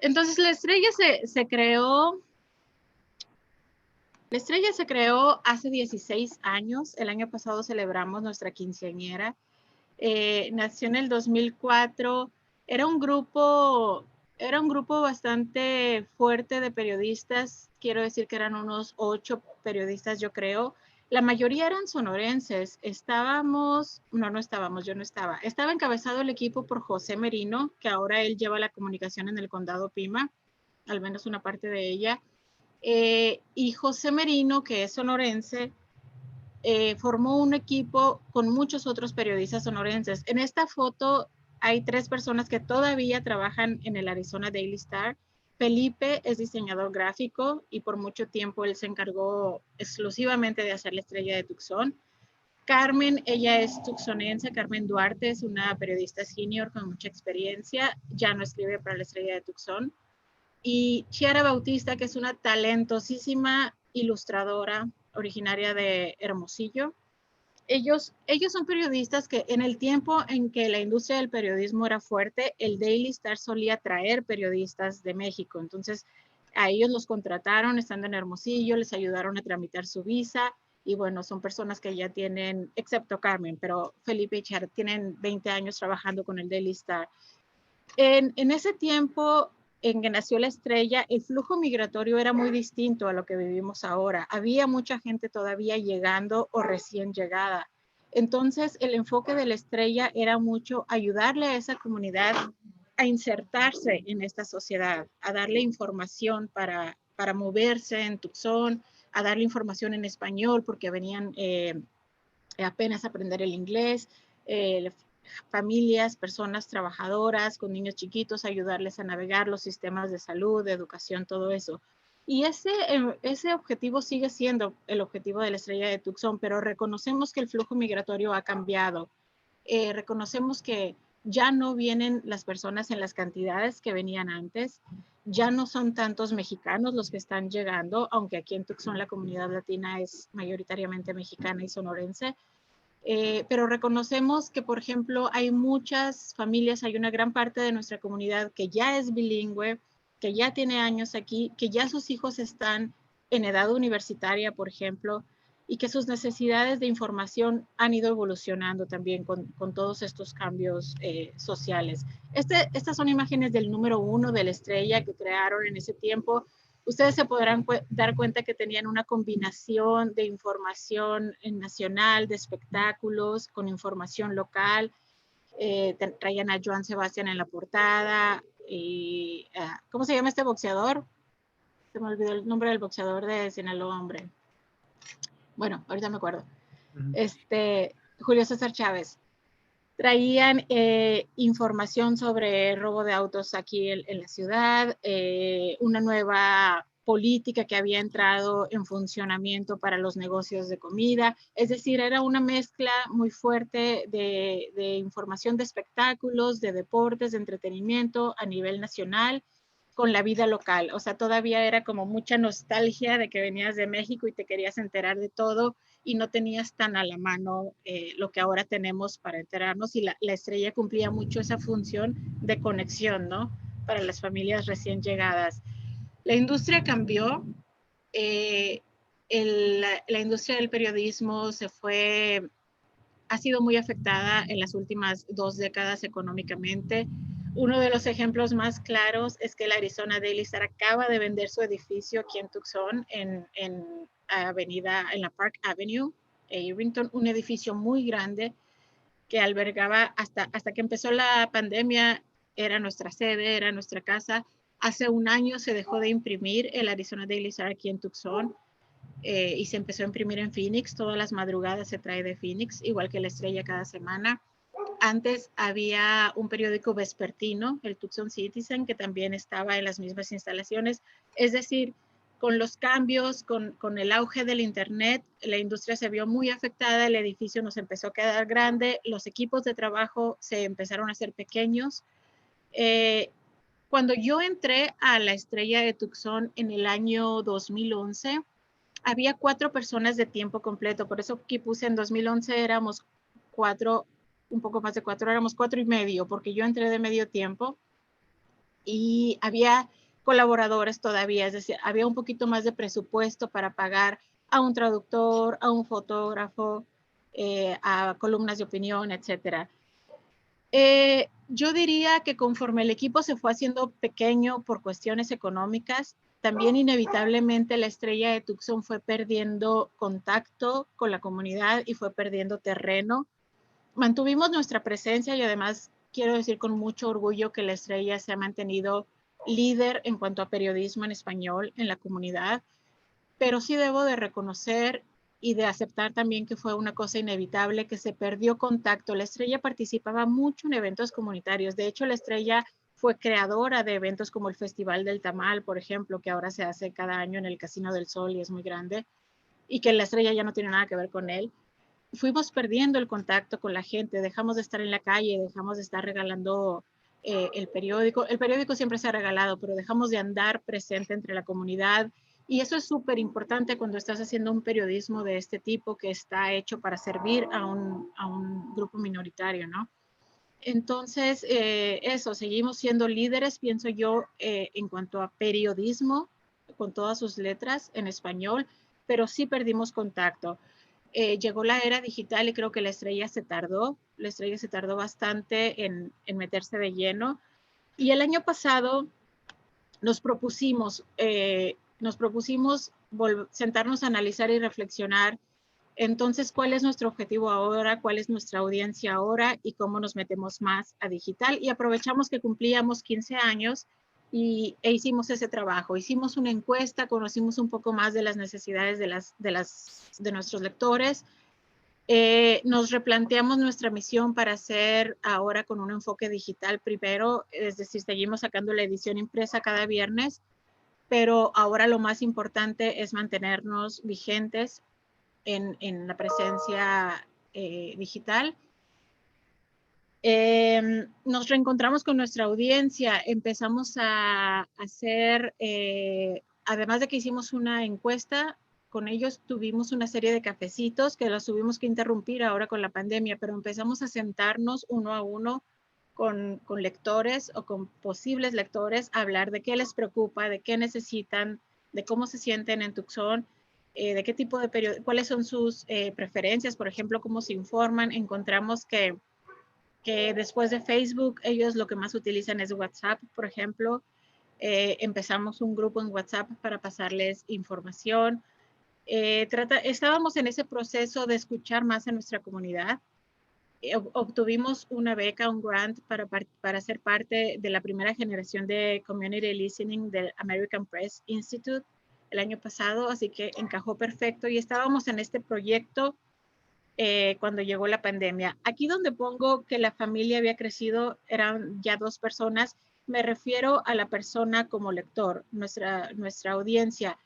Entonces la estrella se creó hace 16 años. El año pasado celebramos nuestra quinceañera. Nació en el 2004. Era un grupo, era un grupo bastante fuerte de periodistas. Quiero decir que eran unos 8 periodistas, yo creo. La mayoría eran sonorenses. No estábamos, yo no estaba. Estaba encabezado el equipo por José Merino, que ahora él lleva la comunicación en el condado Pima, al menos una parte de ella. Y José Merino, que es sonorense, formó un equipo con muchos otros periodistas sonorenses. En esta foto hay 3 personas que todavía trabajan en el Arizona Daily Star. Felipe es diseñador gráfico y por mucho tiempo él se encargó exclusivamente de hacer la estrella de Tucson. Carmen, ella es tucsonense. Carmen Duarte es una periodista senior con mucha experiencia, ya no escribe para la estrella de Tucson. Y Chiara Bautista, que es una talentosísima ilustradora originaria de Hermosillo. Ellos son periodistas que en el tiempo en que la industria del periodismo era fuerte, el Daily Star solía traer periodistas de México. Entonces, a ellos los contrataron estando en Hermosillo, les ayudaron a tramitar su visa y bueno, son personas que ya tienen, excepto Carmen, pero Felipe y Char tienen 20 años trabajando con el Daily Star. En ese tiempo en que nació la estrella, el flujo migratorio era muy distinto a lo que vivimos ahora. Había mucha gente todavía llegando o recién llegada. Entonces, el enfoque de la estrella era mucho ayudarle a esa comunidad a insertarse en esta sociedad, a darle información para moverse en Tucson, a darle información en español porque venían apenas a aprender el inglés, familias, personas trabajadoras con niños chiquitos, ayudarles a navegar los sistemas de salud, de educación, todo eso. Y ese objetivo sigue siendo el objetivo de la estrella de Tucson, pero reconocemos que el flujo migratorio ha cambiado. Reconocemos que ya no vienen las personas en las cantidades que venían antes, ya no son tantos mexicanos los que están llegando, aunque aquí en Tucson la comunidad latina es mayoritariamente mexicana y sonorense, pero reconocemos que, por ejemplo, hay muchas familias, hay una gran parte de nuestra comunidad que ya es bilingüe, que ya tiene años aquí, que ya sus hijos están en edad universitaria, por ejemplo, y que sus necesidades de información han ido evolucionando también con todos estos cambios sociales. Estas son imágenes del número 1 de la estrella que crearon en ese tiempo. Ustedes se podrán dar cuenta que tenían una combinación de información nacional, de espectáculos, con información local. Traían a Joan Sebastián en la portada. Y, ¿cómo se llama este boxeador? Se me olvidó el nombre del boxeador de Sinaloa, hombre. Bueno, ahorita me acuerdo. Julio César Chávez. Traían información sobre robo de autos aquí en la ciudad, una nueva política que había entrado en funcionamiento para los negocios de comida. Es decir, era una mezcla muy fuerte de información de espectáculos, de deportes, de entretenimiento a nivel nacional con la vida local. O sea, todavía era como mucha nostalgia de que venías de México y te querías enterar de todo y no tenías tan a la mano lo que ahora tenemos para enterarnos, y la estrella cumplía mucho esa función de conexión, ¿no? Para las familias recién llegadas. La industria cambió, la industria del periodismo ha sido muy afectada en las últimas 2 décadas económicamente. Uno de los ejemplos más claros es que el Arizona Daily Star acaba de vender su edificio aquí en Tucson, en la Park Avenue, Irvington, un edificio muy grande que albergaba hasta que empezó la pandemia, era nuestra sede, era nuestra casa. Hace un año se dejó de imprimir el Arizona Daily Star aquí en Tucson. Y se empezó a imprimir en Phoenix, todas las madrugadas se trae de Phoenix, igual que la estrella cada semana. Antes había un periódico vespertino, el Tucson Citizen, que también estaba en las mismas instalaciones. Es decir, con los cambios, con el auge del Internet, la industria se vio muy afectada, el edificio nos empezó a quedar grande, los equipos de trabajo se empezaron a hacer pequeños. Cuando yo entré a la estrella de Tucson en el año 2011, había 4 personas de tiempo completo, por eso aquí puse en 2011 éramos 4, un poco más de 4, éramos 4 y medio, porque yo entré de medio tiempo. y había colaboradores todavía, es decir, había un poquito más de presupuesto para pagar a un traductor, a un fotógrafo, a columnas de opinión, etcétera. Yo diría que conforme el equipo se fue haciendo pequeño por cuestiones económicas, también inevitablemente la estrella de Tucson fue perdiendo contacto con la comunidad y fue perdiendo terreno. Mantuvimos nuestra presencia y además quiero decir con mucho orgullo que la estrella se ha mantenido líder en cuanto a periodismo en español en la comunidad, pero sí debo de reconocer y de aceptar también que fue una cosa inevitable, que se perdió contacto. La estrella participaba mucho en eventos comunitarios. De hecho, la estrella fue creadora de eventos como el Festival del Tamal, por ejemplo, que ahora se hace cada año en el Casino del Sol y es muy grande, y que la estrella ya no tiene nada que ver con él. Fuimos perdiendo el contacto con la gente, dejamos de estar en la calle, dejamos de estar regalando el periódico. El periódico siempre se ha regalado, pero dejamos de andar presente entre la comunidad. Y eso es súper importante cuando estás haciendo un periodismo de este tipo que está hecho para servir a un grupo minoritario, ¿no? Entonces, eso, seguimos siendo líderes, pienso yo, en cuanto a periodismo, con todas sus letras en español, pero sí perdimos contacto. Llegó la era digital y creo que la estrella se tardó bastante en meterse de lleno. Y el año pasado nos propusimos sentarnos a analizar y reflexionar entonces, ¿cuál es nuestro objetivo ahora? ¿Cuál es nuestra audiencia ahora? ¿Y cómo nos metemos más a digital? Y aprovechamos que cumplíamos 15 años e hicimos ese trabajo. Hicimos una encuesta, conocimos un poco más de las necesidades de nuestros lectores. Nos replanteamos nuestra misión para hacer ahora con un enfoque digital primero, es decir, seguimos sacando la edición impresa cada viernes, pero ahora lo más importante es mantenernos vigentes la presencia digital. Nos reencontramos con nuestra audiencia, empezamos a hacer, además de que hicimos una encuesta, con ellos tuvimos una serie de cafecitos que los tuvimos que interrumpir ahora con la pandemia, pero empezamos a sentarnos uno a uno con lectores o con posibles lectores, a hablar de qué les preocupa, de qué necesitan, de cómo se sienten en Tucson, de qué tipo de periódico, cuáles son sus preferencias, por ejemplo, cómo se informan. Encontramos que después de Facebook, ellos lo que más utilizan es WhatsApp, por ejemplo. Empezamos un grupo en WhatsApp para pasarles información. Estábamos en ese proceso de escuchar más a nuestra comunidad. Obtuvimos una beca, un grant para ser parte de la primera generación de Community Listening del American Press Institute el año pasado, así que encajó perfecto y estábamos en este proyecto cuando llegó la pandemia. Aquí donde pongo que la familia había crecido, eran ya 2 personas, me refiero a la persona como lector, nuestra audiencia.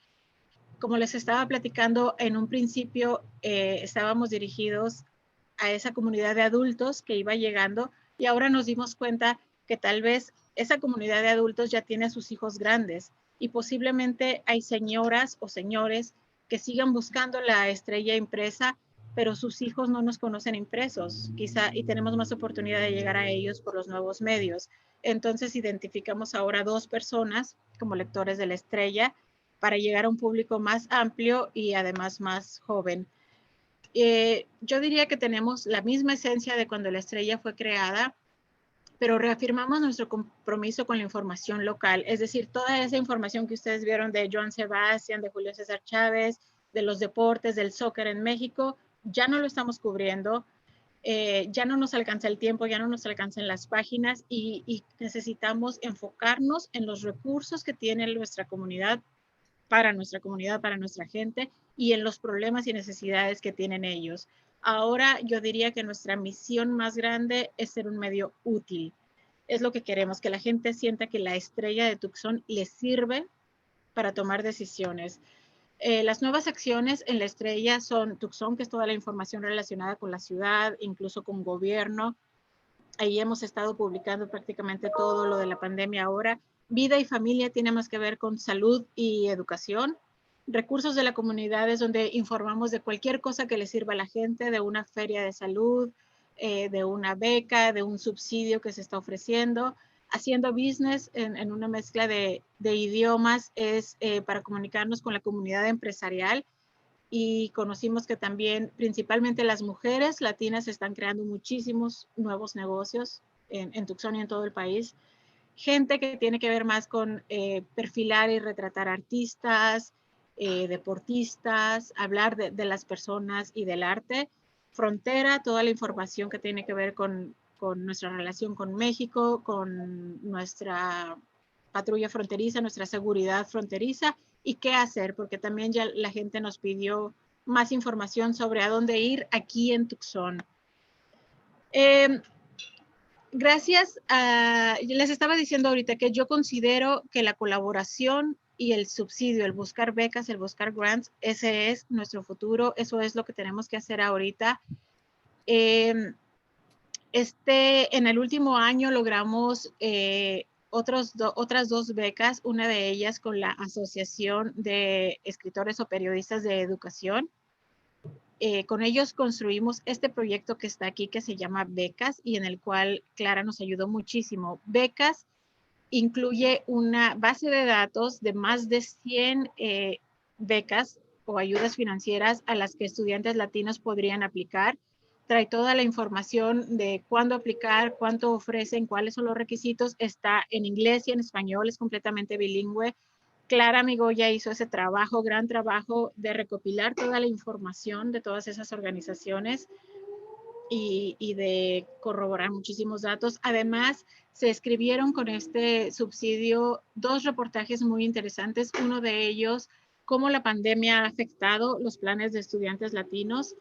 Como les estaba platicando, en un principio estábamos dirigidos a esa comunidad de adultos que iba llegando y ahora nos dimos cuenta que tal vez esa comunidad de adultos ya tiene a sus hijos grandes y posiblemente hay señoras o señores que sigan buscando la estrella impresa, pero sus hijos no nos conocen impresos, quizá, y tenemos más oportunidad de llegar a ellos por los nuevos medios. Entonces identificamos ahora 2 personas como lectores de la estrella para llegar a un público más amplio y además más joven. Yo diría que tenemos la misma esencia de cuando la estrella fue creada, pero reafirmamos nuestro compromiso con la información local, es decir, toda esa información que ustedes vieron de Joan Sebastián, de Julio César Chávez, de los deportes, del soccer en México, ya no lo estamos cubriendo, ya no nos alcanza el tiempo, ya no nos alcanzan las páginas y necesitamos enfocarnos en los recursos que tiene nuestra comunidad, para nuestra gente y en los problemas y necesidades que tienen ellos. Ahora yo diría que nuestra misión más grande es ser un medio útil. Es lo que queremos, que la gente sienta que la estrella de Tucson les sirve para tomar decisiones. Las nuevas acciones en la estrella son Tucson, que es toda la información relacionada con la ciudad, incluso con gobierno. Ahí hemos estado publicando prácticamente todo lo de la pandemia ahora. Vida y familia tiene más que ver con salud y educación. Recursos de la comunidad es donde informamos de cualquier cosa que le sirva a la gente, de una feria de salud, de una beca, de un subsidio que se está ofreciendo. haciendo business en una mezcla de idiomas, es para comunicarnos con la comunidad empresarial, y conocimos que también principalmente las mujeres latinas están creando muchísimos nuevos negocios en Tucson y en todo el país. Gente que tiene que ver más con perfilar y retratar artistas, deportistas, hablar de las personas y del arte. Frontera, toda la información que tiene que ver con nuestra relación con México, con nuestra patrulla fronteriza, nuestra seguridad fronteriza y qué hacer, porque también ya la gente nos pidió más información sobre a dónde ir aquí en Tucson. Gracias a, les estaba diciendo ahorita que yo considero que la colaboración y el subsidio, el buscar becas, el buscar grants, ese es nuestro futuro, eso es lo que tenemos que hacer ahorita. En el último año logramos otras 2 becas, una de ellas con la Asociación de Escritores o Periodistas de Educación. Con ellos construimos este proyecto que está aquí, que se llama Becas, y en el cual Clara nos ayudó muchísimo. Becas incluye una base de datos de más de 100 becas o ayudas financieras a las que estudiantes latinos podrían aplicar. Trae toda la información de cuándo aplicar, cuánto ofrecen, cuáles son los requisitos. Está en inglés y en español, es completamente bilingüe. Clara Migoya hizo ese trabajo, gran trabajo de recopilar toda la información de todas esas organizaciones y de corroborar muchísimos datos. Además, se escribieron con este subsidio 2 reportajes muy interesantes. Uno de ellos, cómo la pandemia ha afectado los planes de estudiantes latinos.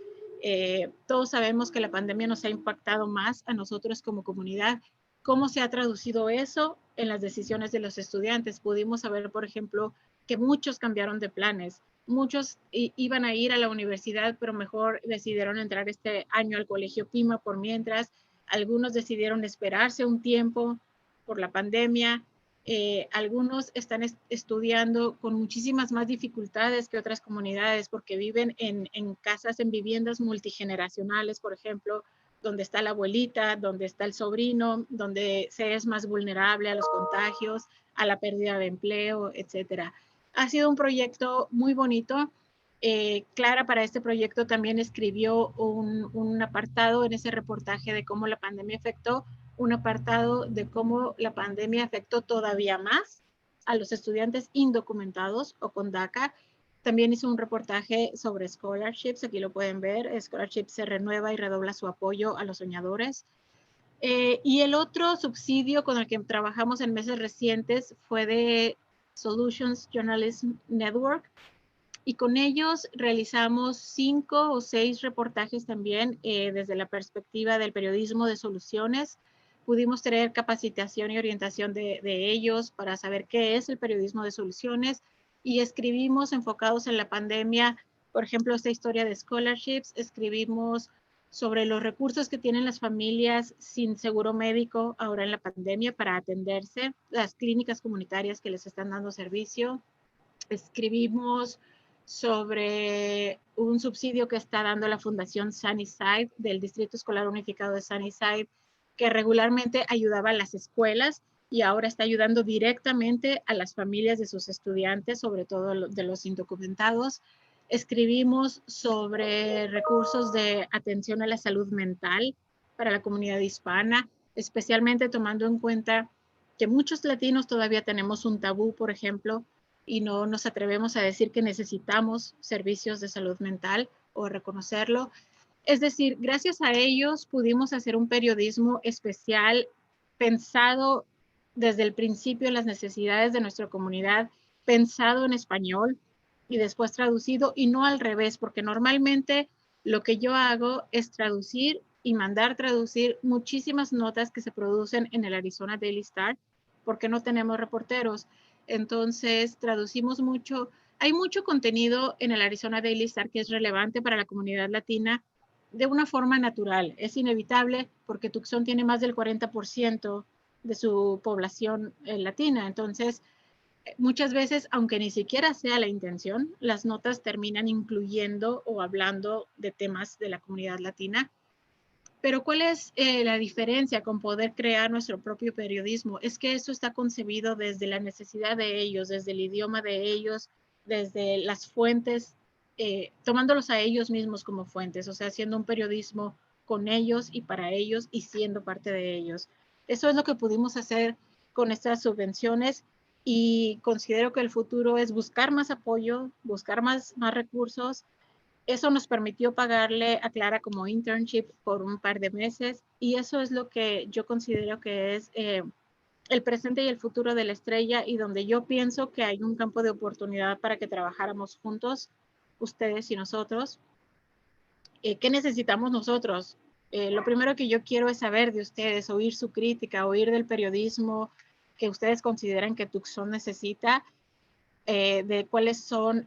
Todos sabemos que la pandemia nos ha impactado más a nosotros como comunidad. ¿Cómo se ha traducido eso en las decisiones de los estudiantes? Pudimos saber, por ejemplo, que muchos cambiaron de planes. Muchos iban a ir a la universidad, pero mejor decidieron entrar este año al colegio Pima por mientras. Algunos decidieron esperarse un tiempo por la pandemia. Algunos están estudiando con muchísimas más dificultades que otras comunidades porque viven en casas, en viviendas multigeneracionales, por ejemplo, donde está la abuelita, donde está el sobrino, donde se es más vulnerable a los contagios, a la pérdida de empleo, etcétera. Ha sido un proyecto muy bonito. Clara para este proyecto también escribió un apartado en ese reportaje de cómo la pandemia afectó, un apartado de cómo la pandemia afectó todavía más a los estudiantes indocumentados o con DACA. También hizo un reportaje sobre scholarships, aquí lo pueden ver. Scholarships se renueva y redobla su apoyo a los soñadores. Y el otro subsidio con el que trabajamos en meses recientes fue de Solutions Journalism Network, y con ellos realizamos 5 o 6 reportajes también desde la perspectiva del periodismo de soluciones. Pudimos tener capacitación y orientación de ellos para saber qué es el periodismo de soluciones, y escribimos enfocados en la pandemia, por ejemplo, esta historia de scholarships. Escribimos sobre los recursos que tienen las familias sin seguro médico ahora en la pandemia para atenderse, las clínicas comunitarias que les están dando servicio. Escribimos sobre un subsidio que está dando la Fundación Sunnyside del Distrito Escolar Unificado de Sunnyside, que regularmente ayudaba a las escuelas y ahora está ayudando directamente a las familias de sus estudiantes, sobre todo de los indocumentados. Escribimos sobre recursos de atención a la salud mental para la comunidad hispana, especialmente tomando en cuenta que muchos latinos todavía tenemos un tabú, por ejemplo, y no nos atrevemos a decir que necesitamos servicios de salud mental o reconocerlo. Es decir, gracias a ellos pudimos hacer un periodismo especial pensado desde el principio en las necesidades de nuestra comunidad, pensado en español y después traducido, y no al revés, porque normalmente lo que yo hago es traducir y mandar traducir muchísimas notas que se producen en el Arizona Daily Star, porque no tenemos reporteros. Entonces, traducimos mucho. Hay mucho contenido en el Arizona Daily Star que es relevante para la comunidad latina de una forma natural. Es inevitable porque Tucson tiene más del 40% de su población latina. Entonces, muchas veces, aunque ni siquiera sea la intención, las notas terminan incluyendo o hablando de temas de la comunidad latina. Pero ¿cuál es la diferencia con poder crear nuestro propio periodismo? Es que eso está concebido desde la necesidad de ellos, desde el idioma de ellos, desde las fuentes, tomándolos a ellos mismos como fuentes, o sea, haciendo un periodismo con ellos y para ellos y siendo parte de ellos. Eso es lo que pudimos hacer con estas subvenciones y considero que el futuro es buscar más apoyo, buscar más recursos. Eso nos permitió pagarle a Clara como internship por un par de meses y eso es lo que yo considero que es el presente y el futuro de la estrella y donde yo pienso que hay un campo de oportunidad para que trabajáramos juntos, ustedes y nosotros. ¿Qué necesitamos nosotros? Lo primero que yo quiero es saber de ustedes, oír su crítica, oír del periodismo que ustedes consideran que Tucson necesita, de cuáles son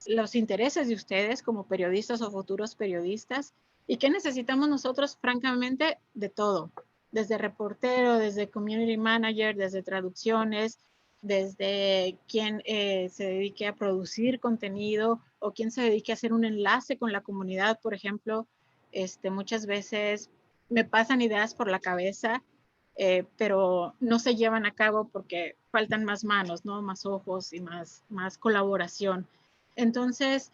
los intereses de ustedes como periodistas o futuros periodistas y qué necesitamos nosotros, francamente, de todo, desde reportero, desde community manager, desde traducciones, desde quien se dedique a producir contenido o quien se dedique a hacer un enlace con la comunidad, por ejemplo. Muchas veces me pasan ideas por la cabeza, pero no se llevan a cabo porque faltan más manos, ¿no? Más ojos y más colaboración. Entonces,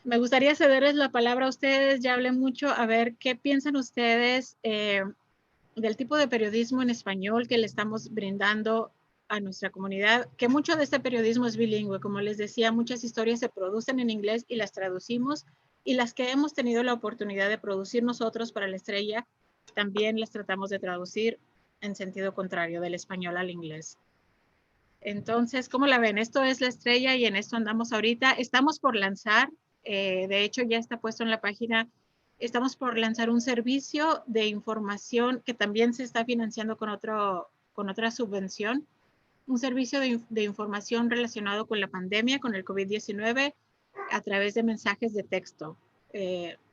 me gustaría cederles la palabra a ustedes, ya hablé mucho, a ver qué piensan ustedes del tipo de periodismo en español que le estamos brindando a nuestra comunidad, que mucho de este periodismo es bilingüe, como les decía, muchas historias se producen en inglés y las traducimos, y las que hemos tenido la oportunidad de producir nosotros para la estrella, también las tratamos de traducir en sentido contrario, del español al inglés. Entonces, ¿cómo la ven? Esto es la estrella y en esto andamos ahorita. Estamos por lanzar, de hecho ya está puesto en la página, estamos por lanzar un servicio de información que también se está financiando con otra subvención, un servicio de información relacionado con la pandemia, con el COVID-19, a través de mensajes de texto,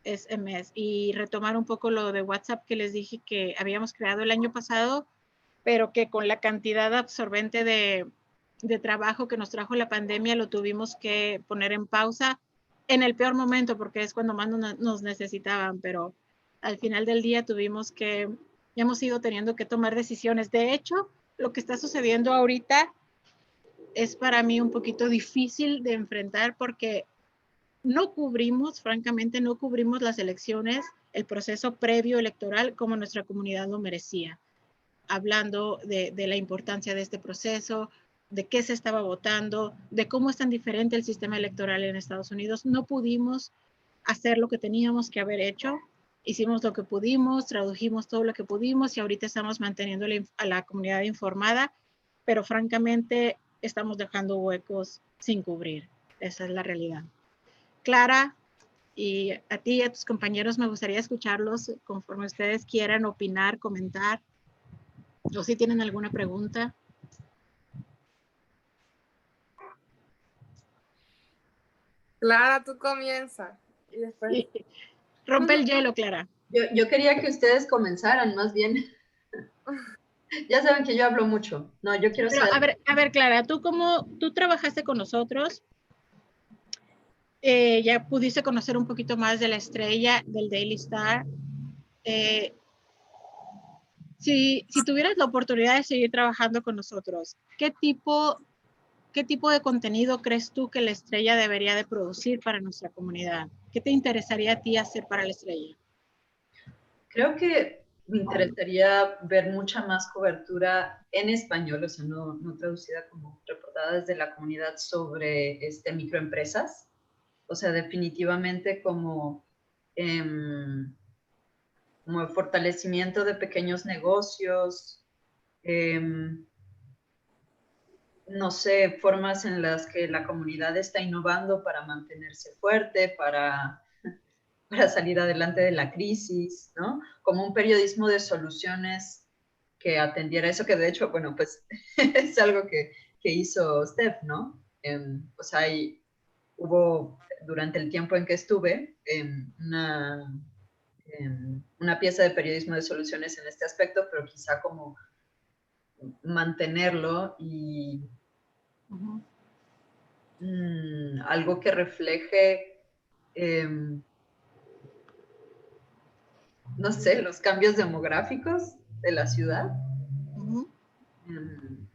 SMS, y retomar un poco lo de WhatsApp que les dije que habíamos creado el año pasado, pero que con la cantidad absorbente de trabajo que nos trajo la pandemia lo tuvimos que poner en pausa en el peor momento porque es cuando más nos necesitaban, pero al final del día hemos ido teniendo que tomar decisiones. De hecho, lo que está sucediendo ahorita es para mí un poquito difícil de enfrentar porque no cubrimos, francamente, no cubrimos las elecciones, el proceso previo electoral como nuestra comunidad lo merecía, hablando de la importancia de este proceso, de qué se estaba votando, de cómo es tan diferente el sistema electoral en Estados Unidos. No pudimos hacer lo que teníamos que haber hecho. Hicimos lo que pudimos, tradujimos todo lo que pudimos y ahorita estamos manteniendo a la comunidad informada, pero francamente estamos dejando huecos sin cubrir. Esa es la realidad. Clara, y a ti y a tus compañeros me gustaría escucharlos conforme ustedes quieran opinar, comentar, o si tienen alguna pregunta. Clara, tú comienza. Y después... Sí. Rompe el hielo, Clara. Yo quería que ustedes comenzaran, más bien. Ya saben que yo hablo mucho. No, yo quiero saber. A ver, Clara, tú trabajaste con nosotros, ya pudiste conocer un poquito más de la estrella del Daily Star. Si tuvieras la oportunidad de seguir trabajando con nosotros, ¿qué tipo de contenido crees tú que la estrella debería de producir para nuestra comunidad? ¿Qué te interesaría a ti hacer para la estrella? Creo que me interesaría ver mucha más cobertura en español, o sea, no traducida como reportada desde la comunidad sobre microempresas. O sea, definitivamente como el fortalecimiento de pequeños negocios, no sé, formas en las que la comunidad está innovando para mantenerse fuerte, para salir adelante de la crisis, ¿no? Como un periodismo de soluciones que atendiera eso, que de hecho, bueno, pues es algo que hizo Steph, ¿no? O sea, hubo, durante el tiempo en que estuve, una pieza de periodismo de soluciones en este aspecto, pero quizá como mantenerlo y algo que refleje no sé, los cambios demográficos de la ciudad.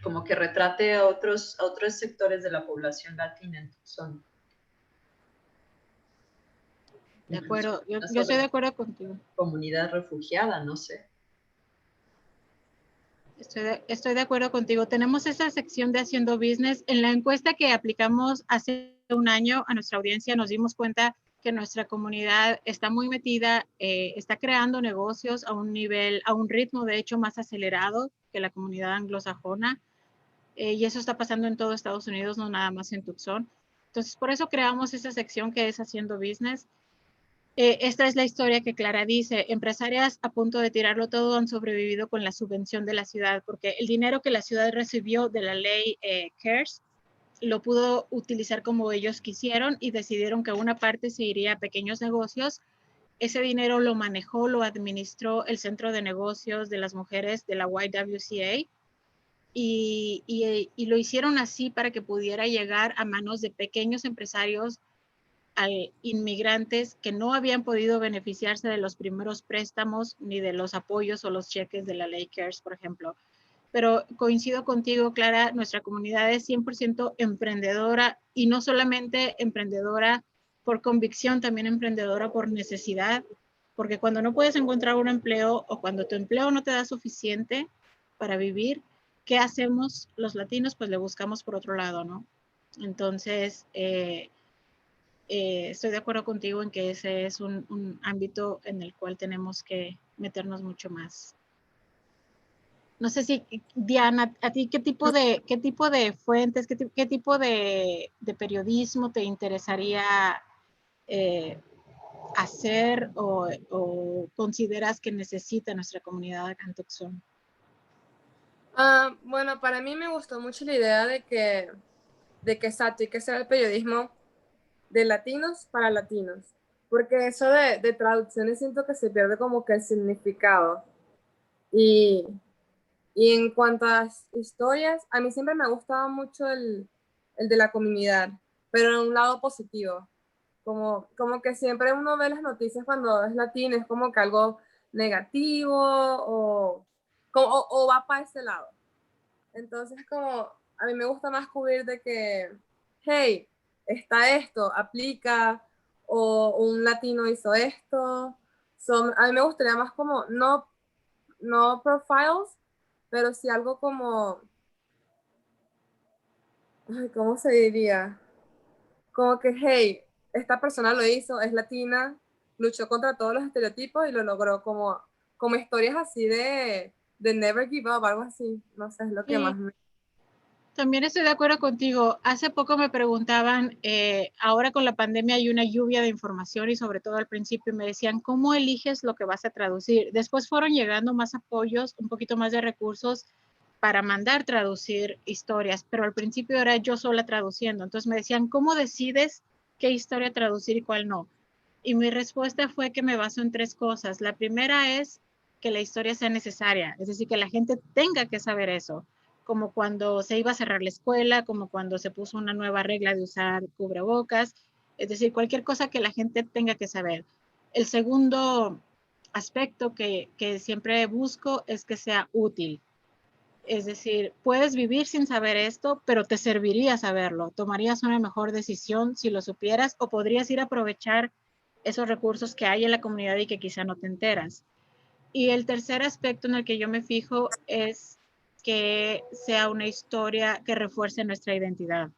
Como que retrate a otros sectores de la población latina en Tucson. De acuerdo, yo Sobre estoy de acuerdo contigo. Comunidad refugiada, no sé. Estoy de acuerdo contigo. Tenemos esa sección de Haciendo Business. En la encuesta que aplicamos hace un año a nuestra audiencia nos dimos cuenta que nuestra comunidad está muy metida, está creando negocios a un nivel, a un ritmo de hecho más acelerado que la comunidad anglosajona. Y eso está pasando en todo Estados Unidos, no nada más en Tucson. Entonces, por eso creamos esa sección que es Haciendo Business. Esta es la historia que Clara dice. Empresarias a punto de tirarlo todo han sobrevivido con la subvención de la ciudad, porque el dinero que la ciudad recibió de la ley CARES lo pudo utilizar como ellos quisieron y decidieron que una parte se iría a pequeños negocios. Ese dinero lo manejó, lo administró el Centro de Negocios de las Mujeres de la YWCA y lo hicieron así para que pudiera llegar a manos de pequeños empresarios, a inmigrantes que no habían podido beneficiarse de los primeros préstamos ni de los apoyos o los cheques de la ley CARES, por ejemplo. Pero coincido contigo, Clara, nuestra comunidad es 100% emprendedora y no solamente emprendedora por convicción, también emprendedora por necesidad, porque cuando no puedes encontrar un empleo o cuando tu empleo no te da suficiente para vivir, ¿qué hacemos los latinos? Pues le buscamos por otro lado, ¿no? Entonces, estoy de acuerdo contigo en que ese es un ámbito en el cual tenemos que meternos mucho más. No sé si, Diana, a ti qué tipo de fuentes, qué tipo de periodismo te interesaría hacer o consideras que necesita nuestra comunidad acá en Tucson? Bueno, para mí me gustó mucho la idea de que exacto, hay que hacer el periodismo de latinos para latinos, porque eso de traducciones siento que se pierde como que el significado. Y en cuanto a historias, a mí siempre me ha gustado mucho el de la comunidad, pero en un lado positivo. Como que siempre uno ve las noticias cuando es latino, es como que algo negativo o va para ese lado. Entonces, como a mí me gusta más cubrir de que, hey, está esto, aplica, o un latino hizo esto. A mí me gustaría más como, no profiles, pero sí algo como, ay, ¿cómo se diría? Como que, hey, esta persona lo hizo, es latina, luchó contra todos los estereotipos y lo logró, como historias así de never give up, algo así. No sé, es lo que Sí, más me... también estoy de acuerdo contigo. Hace poco me preguntaban, ahora con la pandemia hay una lluvia de información y sobre todo al principio me decían, ¿cómo eliges lo que vas a traducir? Después fueron llegando más apoyos, un poquito más de recursos para mandar traducir historias, pero al principio era yo sola traduciendo. Entonces me decían, ¿cómo decides qué historia traducir y cuál no? Y mi respuesta fue que me baso en tres cosas. La primera es que la historia sea necesaria, es decir, que la gente tenga que saber eso, como cuando se iba a cerrar la escuela, como cuando se puso una nueva regla de usar cubrebocas, es decir, cualquier cosa que la gente tenga que saber. El segundo aspecto que siempre busco es que sea útil. Es decir, puedes vivir sin saber esto, pero te serviría saberlo. Tomarías una mejor decisión si lo supieras o podrías ir a aprovechar esos recursos que hay en la comunidad y que quizá no te enteras. Y el tercer aspecto en el que yo me fijo es que sea una historia que refuerce nuestra identidad,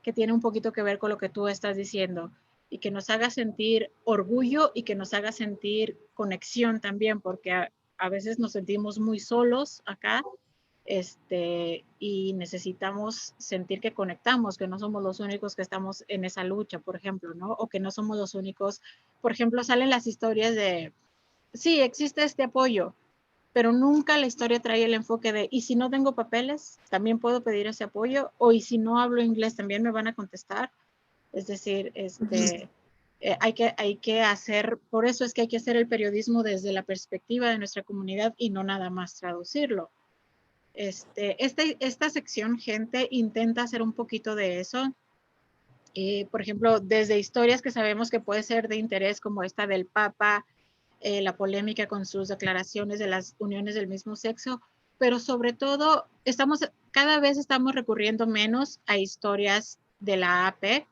que tiene un poquito que ver con lo que tú estás diciendo y que nos haga sentir orgullo y que nos haga sentir conexión también, porque a veces nos sentimos muy solos acá, y necesitamos sentir que conectamos, que no somos los únicos que estamos en esa lucha, por ejemplo, ¿no? O que no somos los únicos. Por ejemplo, salen las historias de, sí, existe este apoyo, pero nunca la historia trae el enfoque de, ¿y si no tengo papeles? ¿También puedo pedir ese apoyo? ¿O y si no hablo inglés, también me van a contestar? Es decir, hay que hacer, por eso es que hay que hacer el periodismo desde la perspectiva de nuestra comunidad y no nada más traducirlo. Esta sección, gente, intenta hacer un poquito de eso. Por ejemplo, desde historias que sabemos que puede ser de interés, como esta del Papa, la polémica con sus declaraciones de las uniones del mismo sexo, pero sobre todo cada vez estamos recurriendo menos a historias de la AP,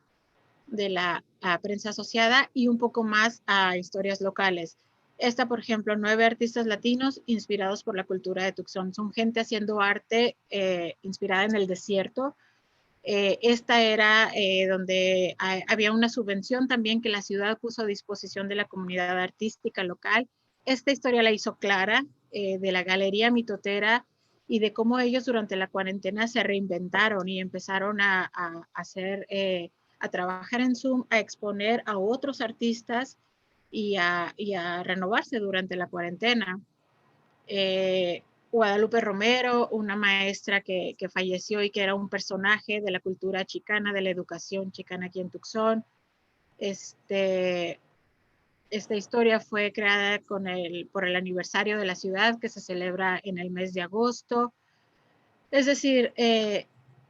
de la prensa asociada, y un poco más a historias locales. Esta, por ejemplo, 9 artistas latinos inspirados por la cultura de Tucson. Son gente haciendo arte inspirada en el desierto. Esta era donde había una subvención también que la ciudad puso a disposición de la comunidad artística local. Esta historia la hizo Clara, de la Galería Mitotera, y de cómo ellos durante la cuarentena se reinventaron y empezaron a hacer, a trabajar en Zoom, a exponer a otros artistas y a renovarse durante la cuarentena. Guadalupe Romero, una maestra que falleció y que era un personaje de la cultura chicana, de la educación chicana aquí en Tucson. Esta historia fue creada por el aniversario de la ciudad, que se celebra en el mes de agosto. Es decir,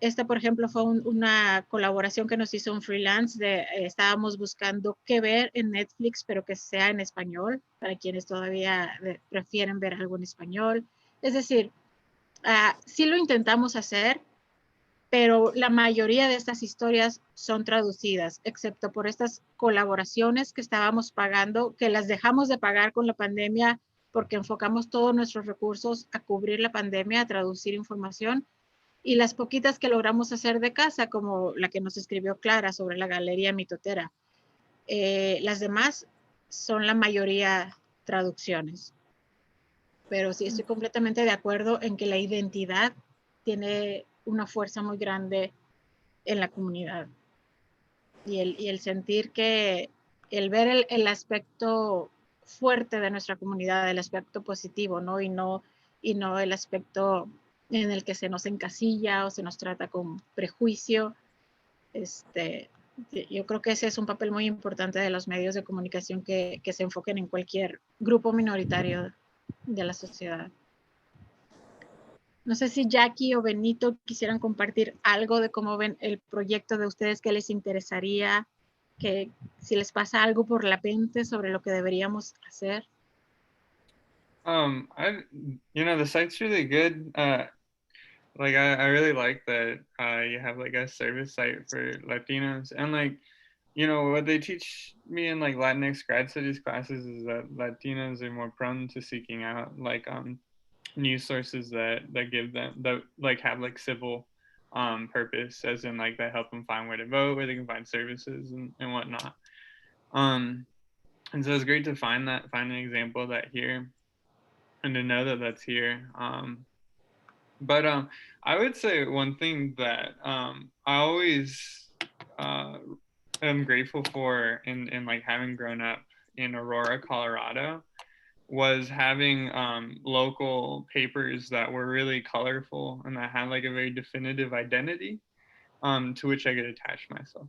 esta, por ejemplo, fue una colaboración que nos hizo un freelance. Estábamos buscando qué ver en Netflix, pero que sea en español, para quienes todavía prefieren ver algo en español. Es decir, sí lo intentamos hacer, pero la mayoría de estas historias son traducidas, excepto por estas colaboraciones que estábamos pagando, que las dejamos de pagar con la pandemia porque enfocamos todos nuestros recursos a cubrir la pandemia, a traducir información, y las poquitas que logramos hacer de casa, como la que nos escribió Clara sobre la Galería Mitotera. Las demás son la mayoría traducciones. Pero sí estoy completamente de acuerdo en que la identidad tiene una fuerza muy grande en la comunidad. Y el sentir que el ver el aspecto fuerte de nuestra comunidad, el aspecto positivo, ¿no? Y no el aspecto en el que se nos encasilla o se nos trata con prejuicio. Yo creo que ese es un papel muy importante de los medios de comunicación que se enfoquen en cualquier grupo minoritario de la sociedad. No sé si Jackie o Benito quisieran compartir algo de cómo ven el proyecto de ustedes, qué les interesaría, que si les pasa algo por la mente sobre lo que deberíamos hacer. The site's really good. Like I really like that you have like a service site for Latinos, and like, what they teach me in like Latinx grad studies classes is that Latinos are more prone to seeking out like news sources that give them, that like have like civil purpose, as in like that help them find where to vote, where they can find services and whatnot. And so it's great to find an example of that here, and to know that that's here. But I would say one thing that I always am grateful for in like having grown up in Aurora, Colorado, was having local papers that were really colorful and that had like a very definitive identity to which I could attach myself.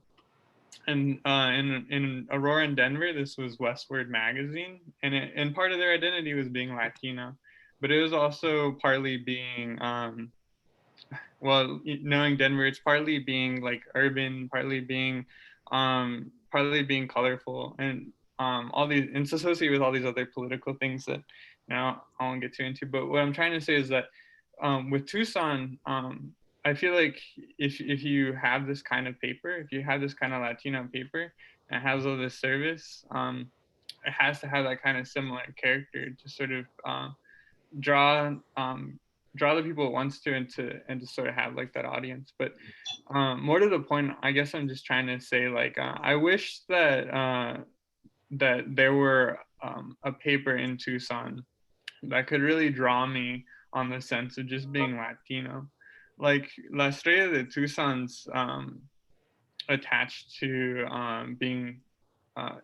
And in Aurora and Denver, this was Westward Magazine, and part of their identity was being Latino, but it was also partly being knowing Denver, it's partly being like urban, partly being colorful, and all these, and it's associated with all these other political things that now I won't get too into. But what I'm trying to say is that with Tucson, I feel like if you have this kind of paper, if you have this kind of Latino paper and has all this service, it has to have that kind of similar character to sort of draw the people it wants to, and to sort of have like that audience. But more to the point, I guess I'm just trying to say, like, I wish that that there were a paper in Tucson that could really draw me on the sense of just being Latino. Like La Estrella de Tucson's attached to being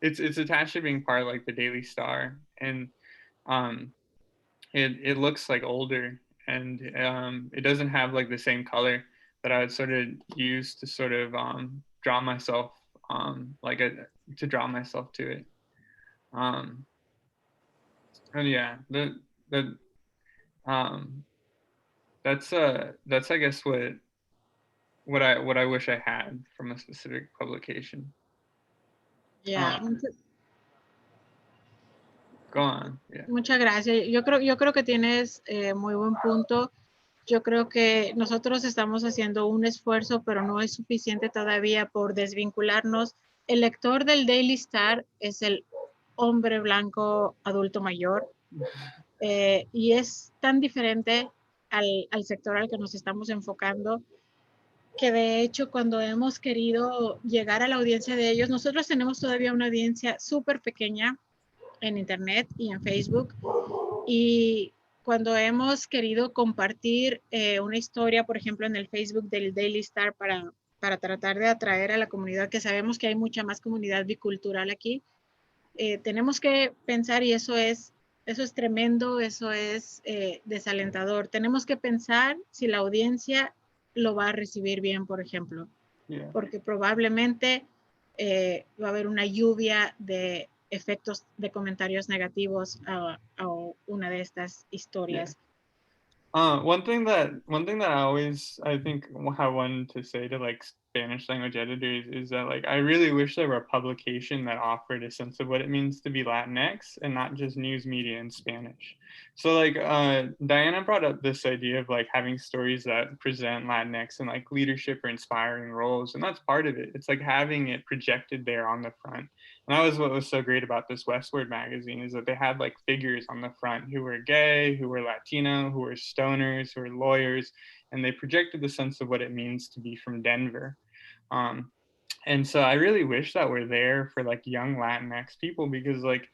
it's attached to being part of like the Daily Star, and it looks like older, and it doesn't have like the same color that I would sort of use to sort of draw myself to draw myself to it. And yeah, that's I guess what I wish I had from a specific publication. Yeah. go on. Yeah. Muchas gracias. Yo creo que tienes muy buen punto. Yo creo que nosotros estamos haciendo un esfuerzo, pero no es suficiente todavía por desvincularnos. El lector del Daily Star es el hombre blanco adulto mayor y es tan diferente al sector al que nos estamos enfocando que de hecho cuando hemos querido llegar a la audiencia de ellos, nosotros tenemos todavía una audiencia súper pequeña en Internet y en Facebook. Y cuando hemos querido compartir una historia, por ejemplo, en el Facebook del Daily Star para tratar de atraer a la comunidad, que sabemos que hay mucha más comunidad bicultural aquí, tenemos que pensar, y eso es tremendo, eso es desalentador. Tenemos que pensar si la audiencia lo va a recibir bien, por ejemplo, porque probablemente va a haber una lluvia de efectos de comentarios negativos a una de estas historias. One thing that I think have one to say to like Spanish language editors is that like I really wish there were a publication that offered a sense of what it means to be Latinx and not just news media in Spanish. So like Diana brought up this idea of like having stories that present Latinx in like leadership or inspiring roles, and that's part of it. It's like having it projected there on the front. And that was what was so great about this Westward magazine, is that they had like figures on the front who were gay, who were Latino, who were stoners, who were lawyers, and they projected the sense of what it means to be from Denver. And so I really wish that we're there for like young Latinx people, because like,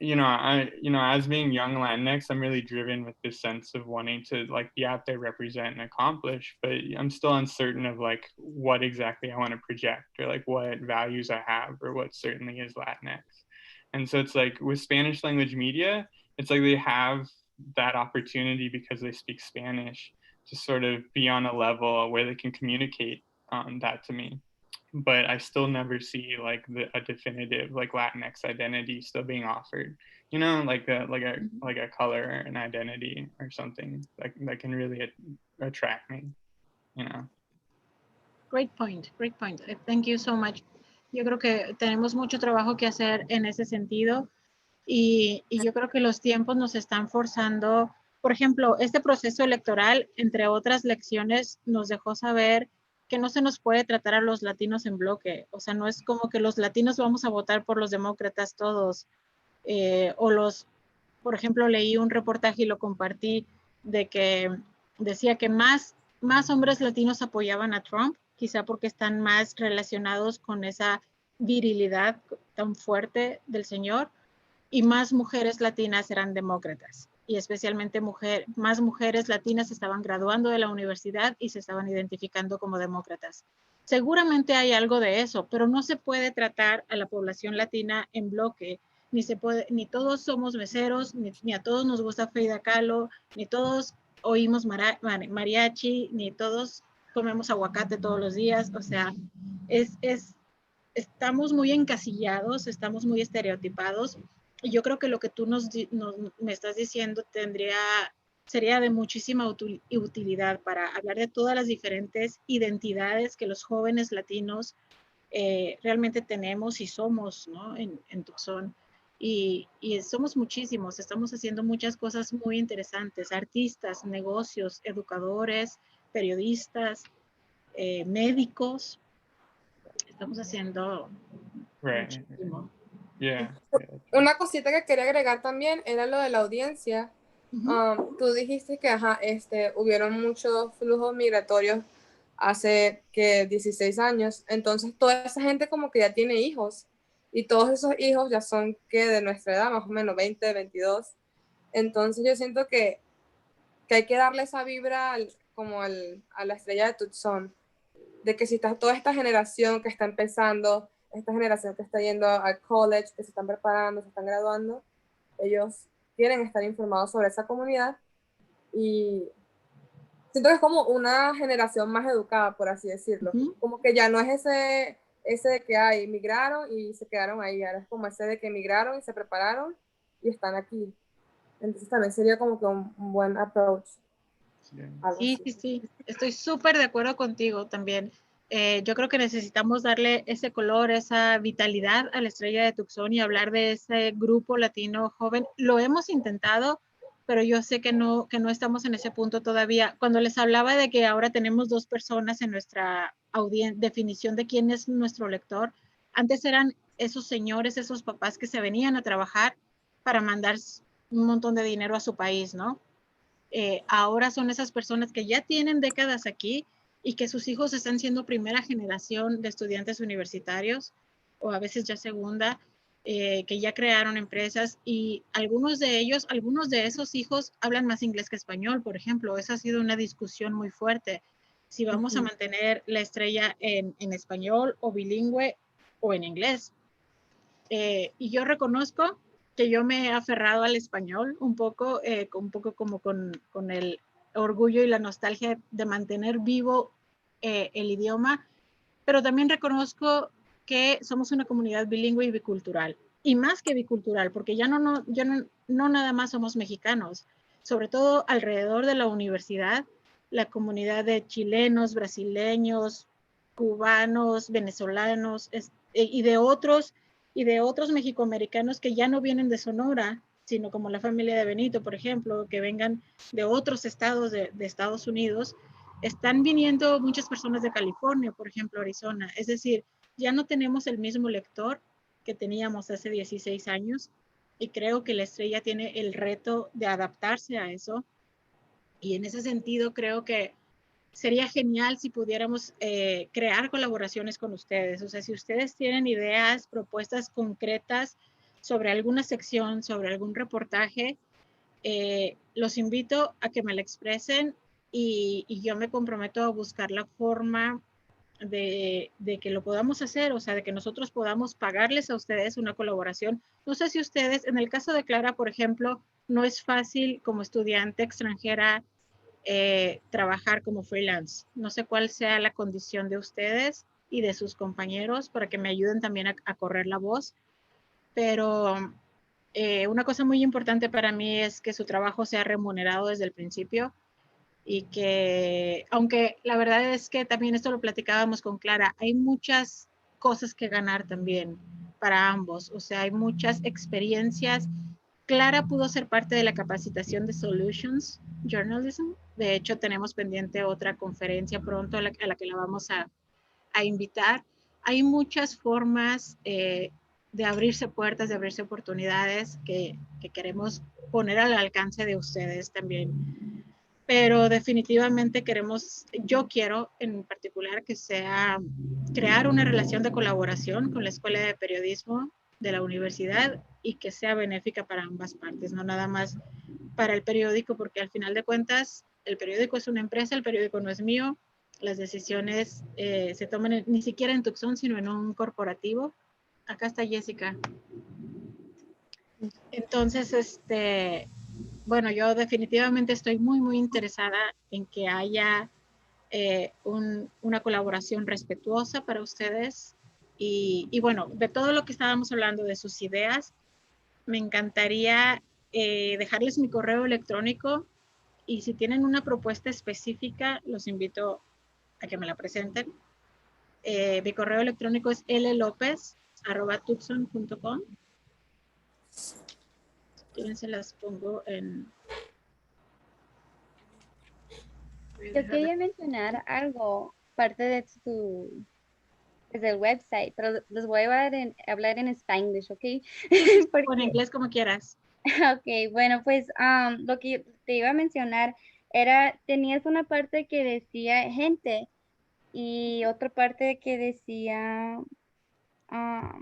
as being young Latinx, I'm really driven with this sense of wanting to like be out there, represent and accomplish, but I'm still uncertain of like what exactly I want to project, or like what values I have, or what certainly is Latinx. And so it's like with Spanish language media, it's like they have that opportunity because they speak Spanish to sort of be on a level where they can communicate that to me. But I still never see like a definitive like Latinx identity still being offered, like a color, an identity or something that can really attract me, Great point. Thank you so much. Yo creo que tenemos mucho trabajo que hacer en ese sentido y yo creo que los tiempos nos están forzando. Por ejemplo, este proceso electoral, entre otras lecciones, nos dejó saber que no se nos puede tratar a los latinos en bloque. O sea, no es como que los latinos vamos a votar por los demócratas todos. Por ejemplo, leí un reportaje y lo compartí de que decía que más hombres latinos apoyaban a Trump, quizá porque están más relacionados con esa virilidad tan fuerte del señor, y más mujeres latinas eran demócratas. Y especialmente más mujeres latinas estaban graduando de la universidad y se estaban identificando como demócratas. Seguramente hay algo de eso, pero no se puede tratar a la población latina en bloque. Ni todos somos meseros, ni a todos nos gusta Frida Kahlo, ni todos oímos mariachi, ni todos comemos aguacate todos los días. O sea, estamos muy encasillados, estamos muy estereotipados. Y yo creo que lo que tú me estás diciendo sería de muchísima utilidad para hablar de todas las diferentes identidades que los jóvenes latinos realmente tenemos y somos, ¿no? en Tucson. Y somos muchísimos, estamos haciendo muchas cosas muy interesantes, artistas, negocios, educadores, periodistas, médicos. Estamos haciendo muchísimo. Yeah. Una cosita que quería agregar también era lo de la audiencia. Tú dijiste que hubieron muchos flujos migratorios hace 16 años, entonces toda esa gente como que ya tiene hijos, y todos esos hijos ya son de nuestra edad, más o menos 20, 22. Entonces yo siento que hay que darle esa vibra a la estrella de Tucson, de que si está toda esta generación que está empezando, esta generación que está yendo al college, que se están preparando, se están graduando, ellos quieren estar informados sobre esa comunidad, y siento que es como una generación más educada, por así decirlo. Como que ya no es ese de que emigraron y se quedaron ahí, ahora es como ese de que emigraron y se prepararon y están aquí. Entonces también sería como que un buen approach. Sí, estoy súper de acuerdo contigo también. Yo creo que necesitamos darle ese color, esa vitalidad a la Estrella de Tucson y hablar de ese grupo latino joven. Lo hemos intentado, pero yo sé que no estamos en ese punto todavía. Cuando les hablaba de que ahora tenemos 2 personas en nuestra definición de quién es nuestro lector, antes eran esos señores, esos papás que se venían a trabajar para mandar un montón de dinero a su país, ¿no? Ahora son esas personas que ya tienen décadas aquí y que sus hijos están siendo primera generación de estudiantes universitarios o a veces ya segunda, que ya crearon empresas y algunos de ellos, algunos de esos hijos hablan más inglés que español, por ejemplo. Esa ha sido una discusión muy fuerte. Si vamos a mantener la estrella en español o bilingüe o en inglés. Y yo reconozco que yo me he aferrado al español un poco como con el orgullo y la nostalgia de mantener vivo el idioma, pero también reconozco que somos una comunidad bilingüe y bicultural. Y más que bicultural, porque ya no nada más somos mexicanos, sobre todo alrededor de la universidad, la comunidad de chilenos, brasileños, cubanos, venezolanos y de otros mexicoamericanos que ya no vienen de Sonora, sino como la familia de Benito, por ejemplo, que vengan de otros estados de Estados Unidos, están viniendo muchas personas de California, por ejemplo, Arizona. Es decir, ya no tenemos el mismo lector que teníamos hace 16 años y creo que la estrella tiene el reto de adaptarse a eso. Y en ese sentido creo que sería genial si pudiéramos crear colaboraciones con ustedes. O sea, si ustedes tienen ideas, propuestas concretas sobre alguna sección, sobre algún reportaje, los invito a que me la expresen y yo me comprometo a buscar la forma de que lo podamos hacer, o sea, de que nosotros podamos pagarles a ustedes una colaboración. No sé si ustedes, en el caso de Clara, por ejemplo, no es fácil como estudiante extranjera trabajar como freelance. No sé cuál sea la condición de ustedes y de sus compañeros para que me ayuden también a correr la voz, pero una cosa muy importante para mí es que su trabajo sea remunerado desde el principio y que, aunque la verdad es que también esto lo platicábamos con Clara, hay muchas cosas que ganar también para ambos, o sea, hay muchas experiencias. Clara pudo ser parte de la capacitación de Solutions Journalism. De hecho, tenemos pendiente otra conferencia pronto a la que la vamos a invitar. Hay muchas formas de abrirse puertas, de abrirse oportunidades que queremos poner al alcance de ustedes también. Pero definitivamente yo quiero en particular que sea crear una relación de colaboración con la Escuela de Periodismo de la universidad y que sea benéfica para ambas partes, no nada más para el periódico, porque al final de cuentas el periódico es una empresa, el periódico no es mío, las decisiones se toman ni siquiera en Tucson, sino en un corporativo. Acá está Jessica. Entonces, bueno, yo definitivamente estoy muy, muy interesada en que haya una colaboración respetuosa para ustedes. Y bueno, de todo lo que estábamos hablando, de sus ideas, me encantaría dejarles mi correo electrónico y si tienen una propuesta específica, los invito a que me la presenten. Mi correo electrónico es llopez@tucson.com. ¿Quieren se las pongo en? Yo quería mencionar algo, parte de del website, pero les voy a hablar en Spanglish, ¿ok? O en inglés, como quieras. Ok, bueno, pues lo que te iba a mencionar tenías una parte que decía gente y otra parte que decía, a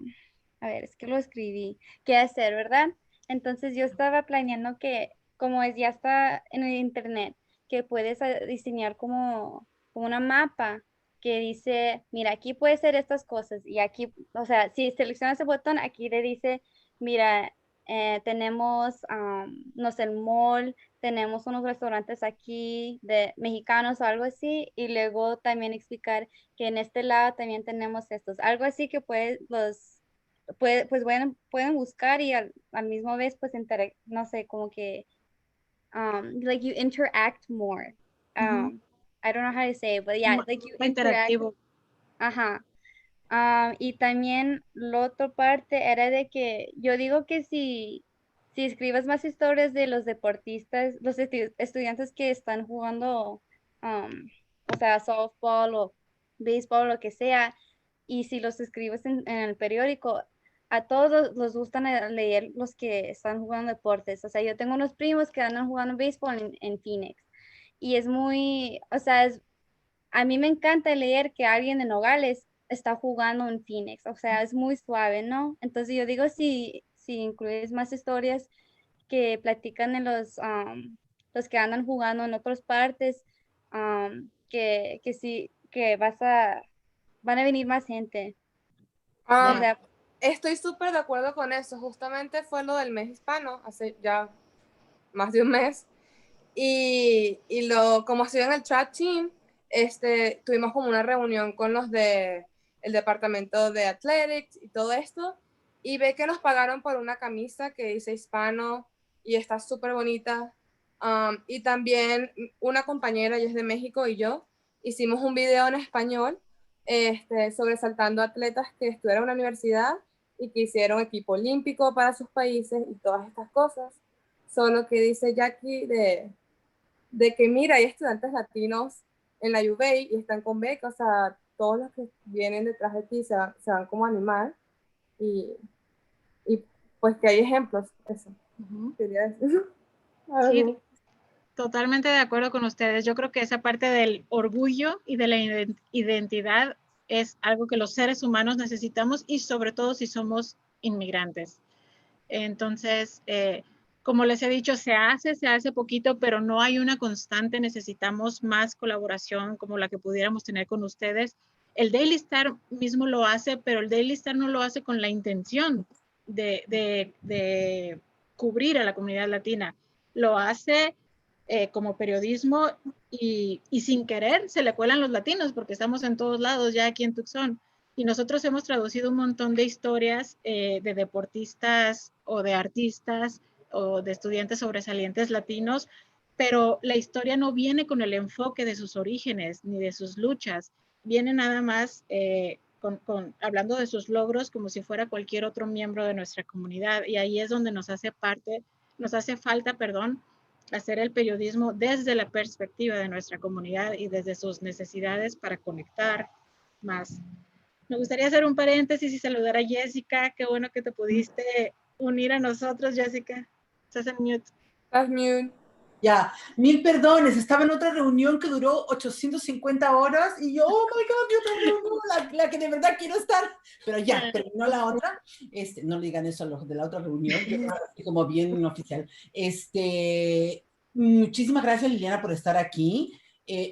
ver, es que lo escribí, qué hacer, ¿verdad? Entonces yo estaba planeando que como ya está en el internet, que puedes diseñar como una mapa que dice, mira, aquí puede ser estas cosas y aquí, o sea, si seleccionas el botón, aquí le dice, mira, tenemos, no sé, el mall, tenemos unos restaurantes aquí de mexicanos o algo así, y luego también explicar que en este lado también tenemos estos, algo así que pues pueden buscar y al mismo vez pues no sé, como que like you interact more. I don't know how to say it, but yeah, like you interact. Interactivo. Ajá. Y también la otra parte era de que yo digo que si escribes más historias de los deportistas, los estudiantes que están jugando, o sea, softball o béisbol o lo que sea, y si los escribes en el periódico, a todos los gustan leer los que están jugando deportes. O sea, yo tengo unos primos que andan jugando béisbol en Phoenix. Y es muy, o sea, a mí me encanta leer que alguien de Nogales está jugando en Phoenix, o sea, es muy suave, ¿no? Entonces yo digo, si incluyes más historias que platican en los que andan jugando en otras partes, que sí, van a venir más gente. O Um, sea, Estoy súper de acuerdo con eso. Justamente fue lo del mes hispano, hace ya más de un mes. Como estoy en el chat team, tuvimos como una reunión con los de el departamento de athletics y todo esto, y ve que nos pagaron por una camisa que dice hispano y está súper bonita. Y también una compañera, ella es de México, y yo hicimos un video en español sobresaltando atletas que estudiaron en la universidad y que hicieron equipo olímpico para sus países y todas estas cosas. Solo que dice Jackie de que mira, hay estudiantes latinos en la UVA y están con becas, o sea, todos los que vienen detrás de ti se van como a animar y pues que hay ejemplos, eso. Quería decir. Sí, totalmente de acuerdo con ustedes. Yo creo que esa parte del orgullo y de la identidad es algo que los seres humanos necesitamos y sobre todo si somos inmigrantes. Entonces, como les he dicho, se hace poquito, pero no hay una constante. Necesitamos más colaboración como la que pudiéramos tener con ustedes. El Daily Star mismo lo hace, pero el Daily Star no lo hace con la intención de cubrir a la comunidad latina. Lo hace como periodismo y sin querer se le cuelan los latinos porque estamos en todos lados ya aquí en Tucson. Y nosotros hemos traducido un montón de historias de deportistas o de artistas o de estudiantes sobresalientes latinos, pero la historia no viene con el enfoque de sus orígenes ni de sus luchas, viene nada más hablando de sus logros como si fuera cualquier otro miembro de nuestra comunidad. Y ahí es donde nos hace falta, hacer el periodismo desde la perspectiva de nuestra comunidad y desde sus necesidades para conectar más. Me gustaría hacer un paréntesis y saludar a Jessica. Qué bueno que te pudiste unir a nosotros, Jessica. Estás en mute. Estás mute. Ya, 1000 perdones, estaba en otra reunión que duró 850 horas y yo, oh my God, otra reunión, la que de verdad quiero estar, pero ya, terminó la otra, no le digan eso a los de la otra reunión, yo como bien oficial. Muchísimas gracias, Liliana, por estar aquí.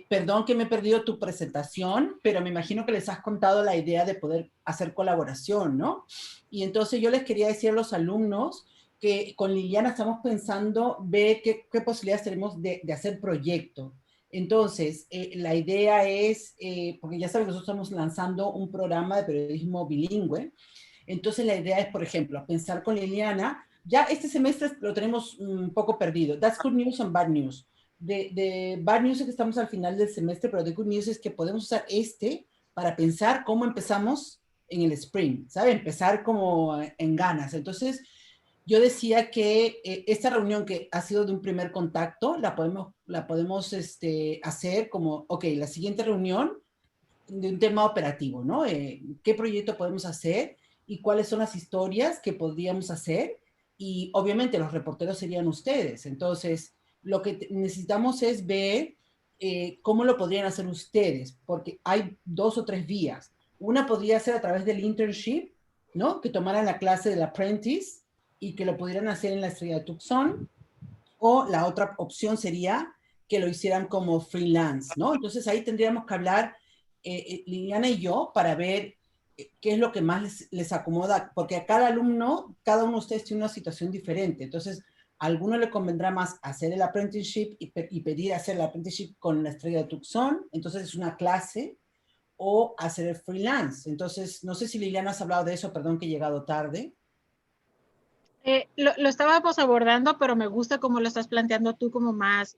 Perdón que me he perdido tu presentación, pero me imagino que les has contado la idea de poder hacer colaboración, ¿no? Y entonces yo les quería decir a los alumnos que con Liliana estamos pensando ver qué posibilidades tenemos de hacer proyecto. Entonces, la idea es, porque ya saben que nosotros estamos lanzando un programa de periodismo bilingüe, entonces la idea es, por ejemplo, pensar con Liliana, ya este semestre lo tenemos un poco perdido, that's good news and bad news. De bad news es que estamos al final del semestre, pero de good news es que podemos usar para pensar cómo empezamos en el spring, ¿sabe? Empezar como en ganas. Entonces, yo decía que esta reunión que ha sido de un primer contacto, la podemos hacer como, ok, la siguiente reunión de un tema operativo, ¿no? ¿Qué proyecto podemos hacer y cuáles son las historias que podríamos hacer? Y obviamente los reporteros serían ustedes. Entonces, lo que necesitamos es ver cómo lo podrían hacer ustedes, porque hay 2 o 3 vías. Una podría ser a través del internship, ¿no? Que tomaran la clase del apprentice y que lo pudieran hacer en la Estrella de Tucson, o la otra opción sería que lo hicieran como freelance, ¿no? Entonces ahí tendríamos que hablar Liliana y yo para ver qué es lo que más les acomoda, porque a cada alumno, cada uno de ustedes tiene una situación diferente, entonces a alguno le convendrá más hacer el apprenticeship y pedir hacer el apprenticeship con la Estrella de Tucson, entonces es una clase, o hacer el freelance. Entonces, no sé si Liliana has hablado de eso, perdón que he llegado tarde. Lo estábamos abordando, pero me gusta cómo lo estás planteando tú como más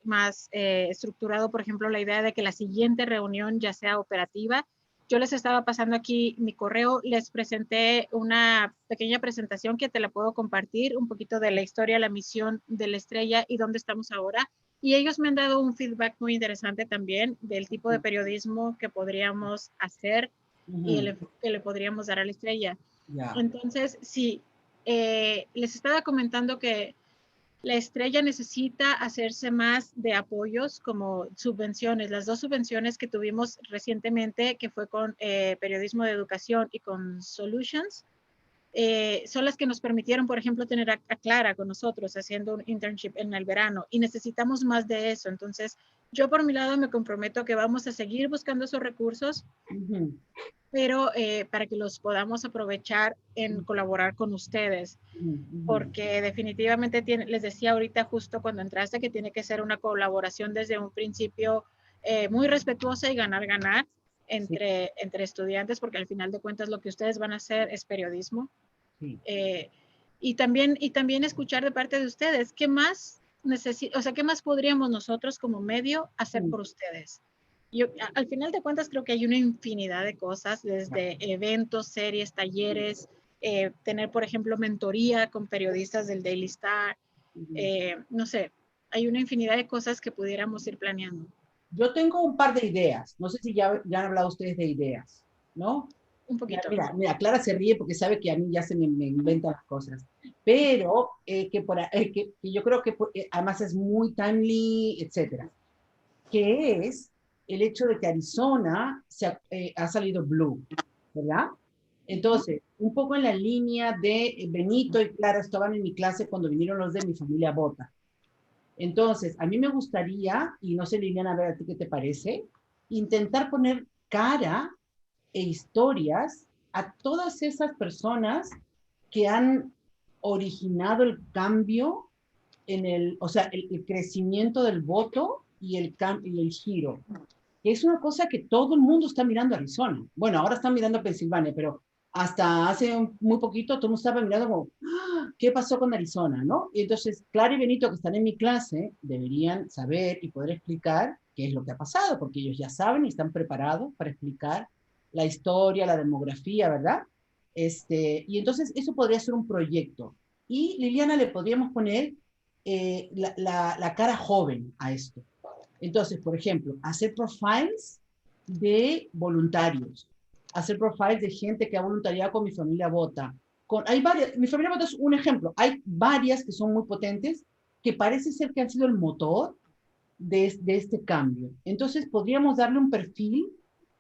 estructurado, por ejemplo, la idea de que la siguiente reunión ya sea operativa. yo les estaba pasando aquí mi correo, les presenté una pequeña presentación que te la puedo compartir, un poquito de la historia, la misión de la estrella y dónde estamos ahora. Y ellos me han dado un feedback muy interesante también del tipo de periodismo que podríamos hacer y el enfoque que le podríamos dar a la estrella. Ya. Entonces, sí, les estaba comentando que la estrella necesita hacerse más de apoyos como subvenciones. Las 2 subvenciones que tuvimos recientemente, que fue con Periodismo de Educación y con Solutions, son las que nos permitieron, por ejemplo, tener a Clara con nosotros haciendo un internship en el verano y necesitamos más de eso. Entonces, yo por mi lado me comprometo que vamos a seguir buscando esos recursos, pero para que los podamos aprovechar en colaborar con ustedes. Porque definitivamente les decía ahorita justo cuando entraste que tiene que ser una colaboración desde un principio muy respetuosa y ganar entre estudiantes, porque al final de cuentas lo que ustedes van a hacer es periodismo. Y también escuchar de parte de ustedes, ¿qué más qué más podríamos nosotros como medio hacer por ustedes? Yo, al final de cuentas creo que hay una infinidad de cosas, desde eventos, series, talleres, tener, por ejemplo, mentoría con periodistas del Daily Star, no sé, hay una infinidad de cosas que pudiéramos ir planeando. Yo tengo un par de ideas, no sé si ya han hablado ustedes de ideas, ¿no? Un poquito. Mira, Clara se ríe porque sabe que a mí ya se me inventan las cosas, pero que yo creo que además es muy timely, etcétera, que es el hecho de que Arizona ha salido blue, ¿verdad? Entonces, un poco en la línea de Benito y Clara estaban en mi clase cuando vinieron los de mi familia Bota. Entonces, a mí me gustaría, y no sé, Liliana, a ver a ti qué te parece, intentar poner cara e historias a todas esas personas que han originado el cambio o sea, el crecimiento del voto y el giro. Es una cosa que todo el mundo está mirando a Arizona. Bueno, ahora están mirando a Pensilvania, pero hasta hace muy poquito todo el mundo estaba mirando como, ¿qué pasó con Arizona? ¿No? Y entonces, Clara y Benito, que están en mi clase, deberían saber y poder explicar qué es lo que ha pasado, porque ellos ya saben y están preparados para explicar la historia, la demografía, ¿verdad? Y entonces eso podría ser un proyecto. Y Liliana le podríamos poner la cara joven a esto. Entonces, por ejemplo, hacer profiles de voluntarios, hacer profiles de gente que ha voluntariado con mi familia Bota. Hay varias, mi familia Bota es un ejemplo, hay varias que son muy potentes, que parece ser que han sido el motor de este cambio. Entonces, podríamos darle un perfil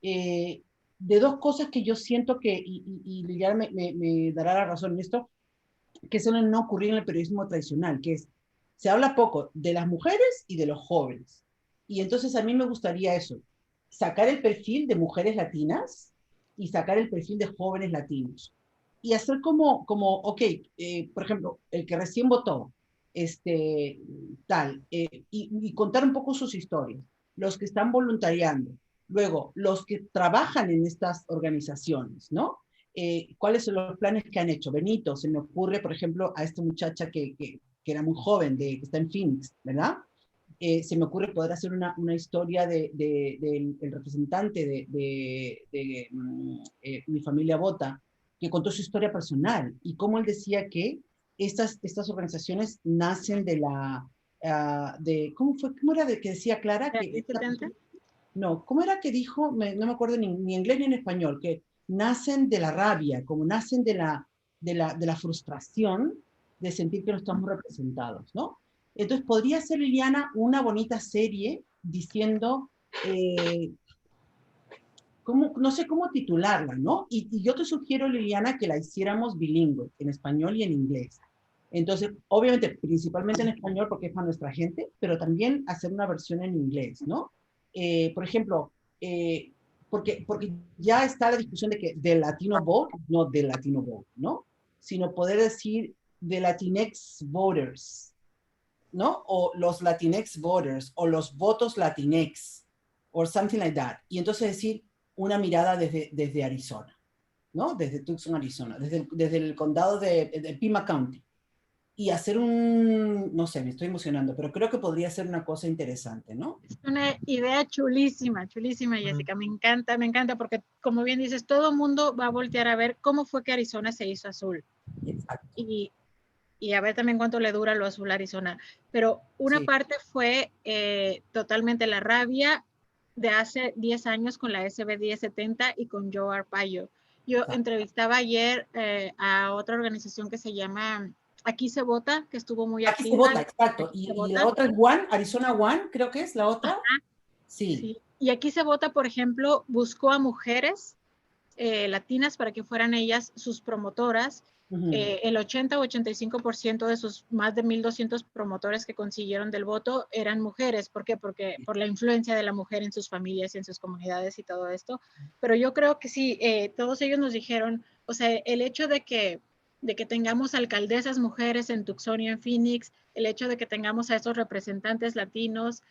de 2 cosas que yo siento que, y Liliana me dará la razón en esto, que suelen no ocurrir en el periodismo tradicional, que es, se habla poco de las mujeres y de los jóvenes. Y entonces a mí me gustaría eso, sacar el perfil de mujeres latinas y sacar el perfil de jóvenes latinos. Y hacer ok, por ejemplo, el que recién votó, y contar un poco sus historias, los que están voluntariando, luego los que trabajan en estas organizaciones, ¿no? ¿Cuáles son los planes que han hecho? Benito, se me ocurre, por ejemplo, a esta muchacha que era muy joven, que está en Phoenix, ¿verdad? Se me ocurre poder hacer una historia del representante de mi familia Bota, que contó su historia personal y cómo él decía que estas organizaciones nacen de ¿cómo era de que decía Clara? No, ¿cómo era que dijo? No me acuerdo ni inglés ni en español, que nacen de la rabia, como nacen de la frustración de sentir que no estamos representados, ¿no? Entonces, podría ser, Liliana, una bonita serie diciendo, no sé cómo titularla, ¿no? Y yo te sugiero, Liliana, que la hiciéramos bilingüe, en español y en inglés. Entonces, obviamente, principalmente en español porque es para nuestra gente, pero también hacer una versión en inglés, ¿no? Por ejemplo, porque ya está la discusión de que del Latino vote, no del Latino vote, ¿no? Sino poder decir de Latinx voters, ¿no? O los Latinx voters, o los votos Latinx, o something like that. Y entonces decir una mirada desde Arizona, ¿no? Desde Tucson, Arizona, desde el condado de Pima County. y hacer un, no sé, me estoy emocionando, pero creo que podría ser una cosa interesante, ¿no? Es una idea chulísima, chulísima, Jessica. Me encanta, porque como bien dices, todo el mundo va a voltear a ver cómo fue que Arizona se hizo azul. Exacto. Y a ver también cuánto le dura lo azul a Arizona. Pero una Sí. parte fue totalmente la rabia de hace 10 años con la SB 1070 y con Joe Arpaio. Yo Exacto. entrevistaba ayer a otra organización que se llama Aquí se vota, que estuvo muy Aquí se activa. vota, exacto. Aquí se Y vota. la otra es One, Arizona One, creo que es la otra. Ajá, Sí. sí. Y Aquí se vota, por ejemplo, buscó a mujeres latinas para que fueran ellas sus promotoras. El 80 o 85% de sus más de 1,200 promotores que consiguieron del voto eran mujeres. ¿Por qué? Porque por la influencia de la mujer en sus familias y en sus comunidades y todo esto. Pero yo creo que sí, todos ellos nos dijeron, o sea, el hecho de que tengamos alcaldesas mujeres en Tucson y en Phoenix, el hecho de que tengamos a esos representantes latinos,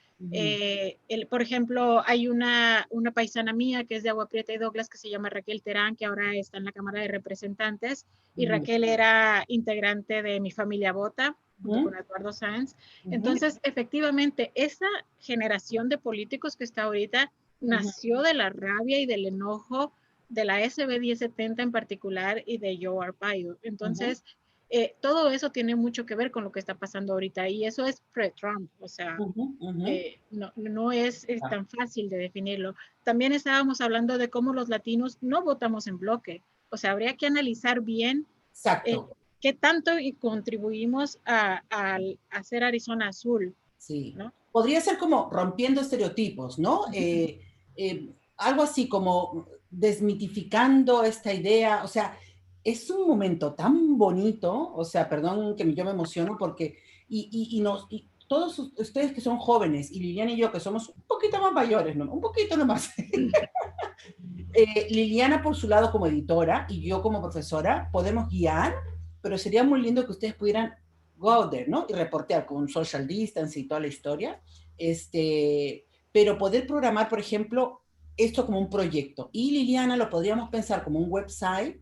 por ejemplo, hay una paisana mía que es de Agua Prieta y Douglas que se llama Raquel Terán, que ahora está en la Cámara de Representantes, y Raquel era integrante de Mi Familia Vota, junto con Eduardo Sáenz. Entonces, efectivamente, esa generación de políticos que está ahorita nació de la rabia y del enojo de la SB 1070 en particular y de Joe Arpaio. Entonces, todo eso tiene mucho que ver con lo que está pasando ahorita y eso es pre-Trump, o sea, no es tan fácil de definirlo. También estábamos hablando de cómo los latinos no votamos en bloque, o sea, habría que analizar bien qué tanto contribuimos a hacer Arizona azul. Sí. ¿No? Podría ser como rompiendo estereotipos, ¿no? Algo así como desmitificando esta idea, o sea, es un momento tan bonito, o sea, perdón que yo me emociono porque, y todos ustedes que son jóvenes, y Liliana y yo que somos un poquito más mayores, ¿no? Un poquito nomás. Liliana por su lado como editora y yo como profesora podemos guiar, pero sería muy lindo que ustedes pudieran go out there, ¿no? Y reportear con un social distance y toda la historia. Pero poder programar, por ejemplo, esto como un proyecto. Y Liliana lo podríamos pensar como un website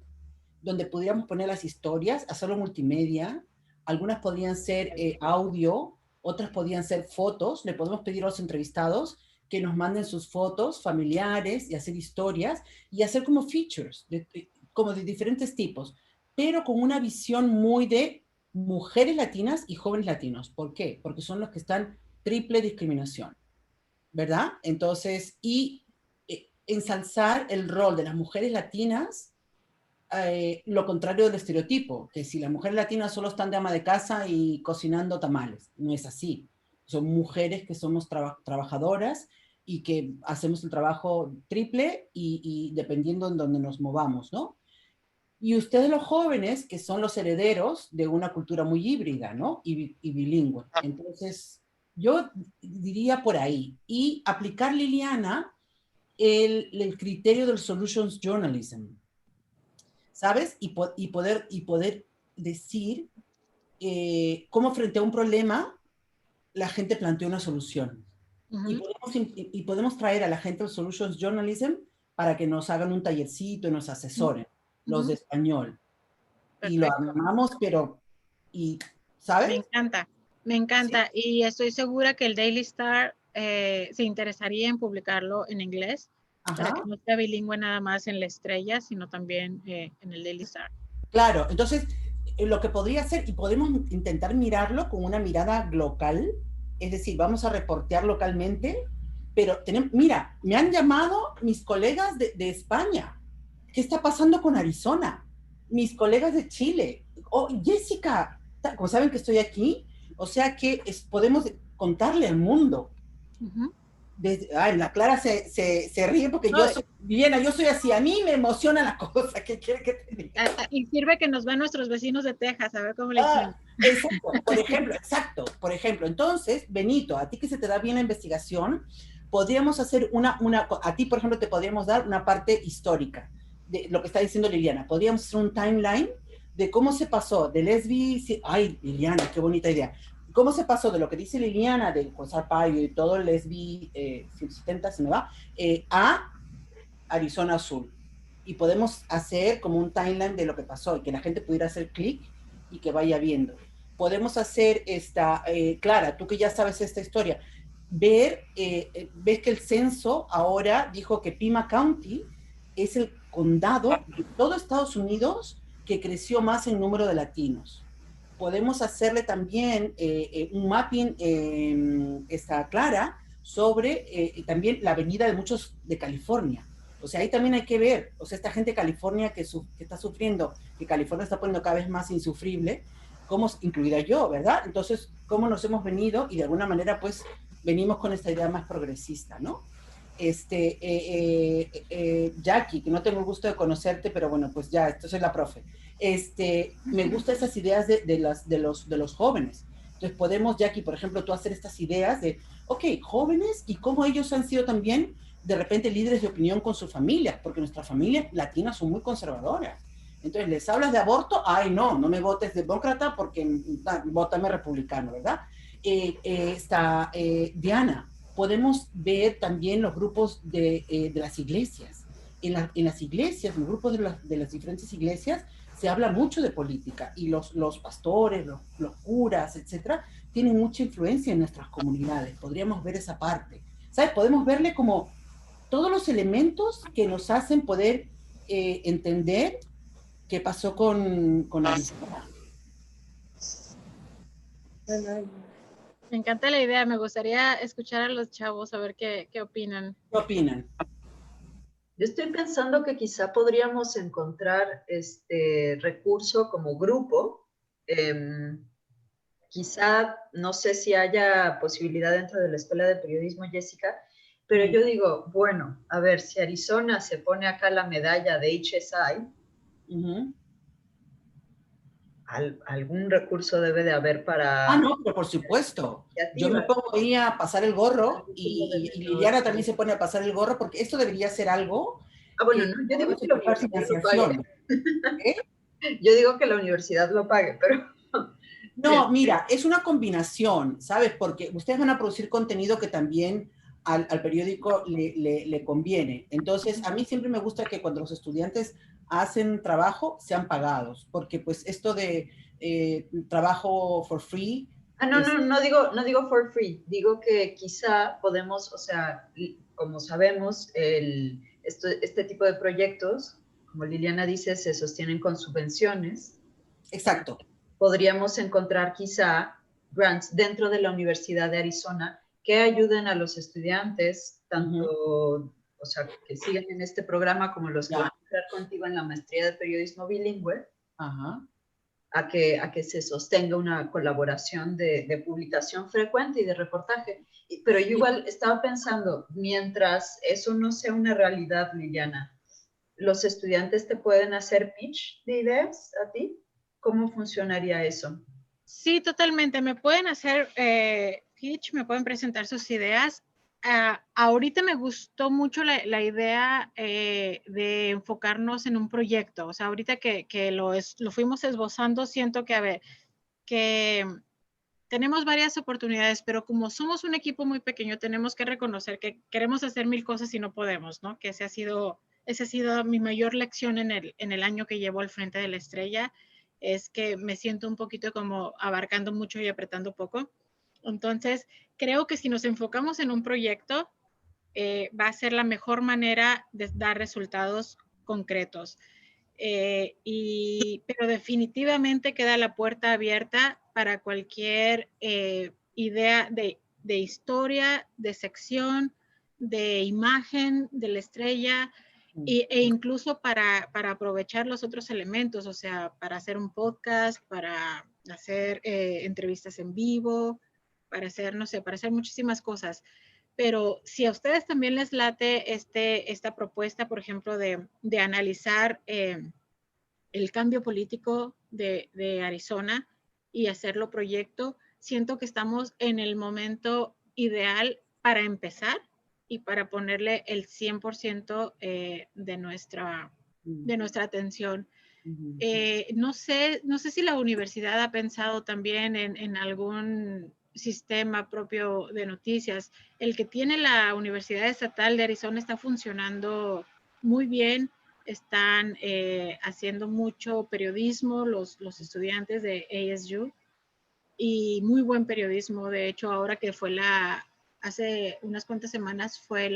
donde pudiéramos poner las historias, hacerlo multimedia. Algunas podrían ser audio, otras podrían ser fotos. Le podemos pedir a los entrevistados que nos manden sus fotos familiares y hacer historias y hacer como features, como de diferentes tipos, pero con una visión muy de mujeres latinas y jóvenes latinos. ¿Por qué? Porque son los que están triple discriminación, ¿verdad? Entonces, y ensalzar el rol de las mujeres latinas, lo contrario del estereotipo, que si las mujeres latinas solo están de ama de casa y cocinando tamales, no es así. Son mujeres que somos trabajadoras y que hacemos el trabajo triple y dependiendo en donde nos movamos, ¿no? Y ustedes los jóvenes, que son los herederos de una cultura muy híbrida, ¿no? Y bilingüe. Entonces, yo diría por ahí. Y aplicar, Liliana, el criterio del solutions journalism, ¿sabes? Y poder decir cómo frente a un problema la gente plantea una solución. Y podemos traer a la gente del Solutions Journalism para que nos hagan un tallercito y nos asesoren, los de español. Perfecto. Y lo amamos, pero, ¿sabes? Me encanta. ¿Sí? Y estoy segura que el Daily Star se interesaría en publicarlo en inglés, para que no sea bilingüe nada más en La Estrella, sino también en el Daily Star. Claro, entonces lo que podría ser, y podemos intentar mirarlo con una mirada local, es decir, vamos a reportear localmente, pero mira, me han llamado mis colegas de España. ¿Qué está pasando con Arizona? Mis colegas de Chile. Oh, Jessica, como saben que estoy aquí, o sea que podemos contarle al mundo. La Clara se ríe porque yo soy Viena, yo soy así, a mí me emociona la cosa, ¿qué quiere que te diga? Y sirve que nos van nuestros vecinos de Texas, a ver cómo le hicimos. Exacto, por ejemplo, entonces, Benito, a ti que se te da bien la investigación, podríamos hacer a ti, por ejemplo, te podríamos dar una parte histórica de lo que está diciendo Liliana, podríamos hacer un timeline de cómo se pasó de lesbi, ay, Liliana, qué bonita idea, cómo se pasó de lo que dice Liliana, del Arpaio y todo el lesbi 170, se me va, a Arizona Azul. Y podemos hacer como un timeline de lo que pasó y que la gente pudiera hacer clic y que vaya viendo. podemos hacer esta, Clara, tú que ya sabes esta historia, ves que el censo ahora dijo que Pima County es el condado de todo Estados Unidos que creció más en número de latinos. Podemos hacerle también un mapping, esta Clara, sobre también la avenida de muchos de California. O sea, ahí también hay que ver, o sea, esta gente de California que está sufriendo, que California está poniendo cada vez más insufrible, como incluida yo, ¿verdad? Entonces, cómo nos hemos venido y de alguna manera, pues, venimos con esta idea más progresista, ¿no? Jackie, que no tengo el gusto de conocerte, pero bueno, pues ya, esto soy la profe. Me gustan esas ideas de los jóvenes. Entonces podemos, Jackie, por ejemplo, tú hacer estas ideas de, ok, jóvenes y cómo ellos han sido también de repente líderes de opinión con sus familias, porque nuestras familias latinas son muy conservadoras. Entonces les hablas de aborto, ay no me votes demócrata porque vótame republicano, ¿verdad? Diana, podemos ver también los grupos de las iglesias. En las iglesias, en los grupos de las diferentes iglesias, se habla mucho de política y los pastores, los curas, etcétera, tienen mucha influencia en nuestras comunidades. Podríamos ver esa parte. ¿Sabes? Podemos verle como todos los elementos que nos hacen poder entender qué pasó con Arizona. Me encanta la idea, me gustaría escuchar a los chavos, a ver qué opinan. ¿Qué opinan? Yo estoy pensando que quizá podríamos encontrar este recurso como grupo. Quizá, no sé si haya posibilidad dentro de la Escuela de Periodismo, Jessica, pero yo digo, bueno, a ver, si Arizona se pone acá la medalla de HSI, algún recurso debe de haber para... no, pero por supuesto. Yo me pongo ahí a pasar el gorro y Liliana también se pone a pasar el gorro porque esto debería ser algo... bueno, no, yo digo que la universidad lo pague. Yo digo que la universidad lo pague, pero... No, mira, es una combinación, ¿sabes? Porque ustedes van a producir contenido que también al periódico le conviene. Entonces, a mí siempre me gusta que cuando los estudiantes hacen trabajo, sean pagados, porque pues esto de trabajo for free... no digo for free, digo que quizá podemos, o sea, como sabemos, este tipo de proyectos, como Liliana dice, se sostienen con subvenciones. Exacto. Podríamos encontrar quizá grants dentro de la Universidad de Arizona que ayuden a los estudiantes, tanto, o sea, que sigan en este programa como los que van a entrar contigo en la maestría de periodismo bilingüe, a que se sostenga una colaboración de publicación frecuente y de reportaje. Pero yo igual estaba pensando, mientras eso no sea una realidad, Liliana, ¿los estudiantes te pueden hacer pitch de ideas a ti? ¿Cómo funcionaría eso? Sí, totalmente. Me pueden hacer pitch, me pueden presentar sus ideas. Ahorita me gustó mucho la idea de enfocarnos en un proyecto. O sea, ahorita que lo fuimos esbozando, siento que, a ver, que tenemos varias oportunidades, pero como somos un equipo muy pequeño, tenemos que reconocer que queremos hacer 1000 cosas y no podemos, ¿no? Que esa ha sido mi mayor lección en el año que llevo al frente de la estrella, es que me siento un poquito como abarcando mucho y apretando poco. Entonces, creo que si nos enfocamos en un proyecto, va a ser la mejor manera de dar resultados concretos. Pero definitivamente queda la puerta abierta para cualquier idea de historia, de sección, de imagen de la estrella e incluso para aprovechar los otros elementos, o sea, para hacer un podcast, para hacer entrevistas en vivo, para hacer, no sé, para hacer muchísimas cosas. Pero si a ustedes también les late esta propuesta, por ejemplo, de analizar el cambio político de Arizona y hacerlo proyecto, siento que estamos en el momento ideal para empezar y para ponerle el 100% de nuestra atención. No sé si la universidad ha pensado también en algún sistema propio de noticias. El que tiene la Universidad Estatal de Arizona está funcionando muy bien. Están haciendo mucho periodismo los estudiantes de ASU y muy buen periodismo. De hecho, ahora que fue hace unas cuantas semanas fue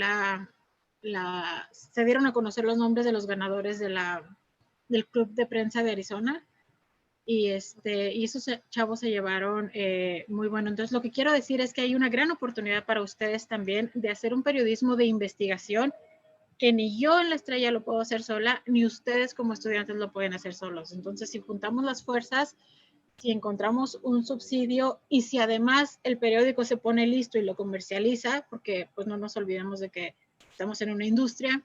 se dieron a conocer los nombres de los ganadores del Club de Prensa de Arizona. Y esos chavos se llevaron muy bueno. Entonces, lo que quiero decir es que hay una gran oportunidad para ustedes también de hacer un periodismo de investigación que ni yo en La Estrella lo puedo hacer sola, ni ustedes como estudiantes lo pueden hacer solos. Entonces, si juntamos las fuerzas, si encontramos un subsidio y si además el periódico se pone listo y lo comercializa, porque pues no nos olvidemos de que estamos en una industria,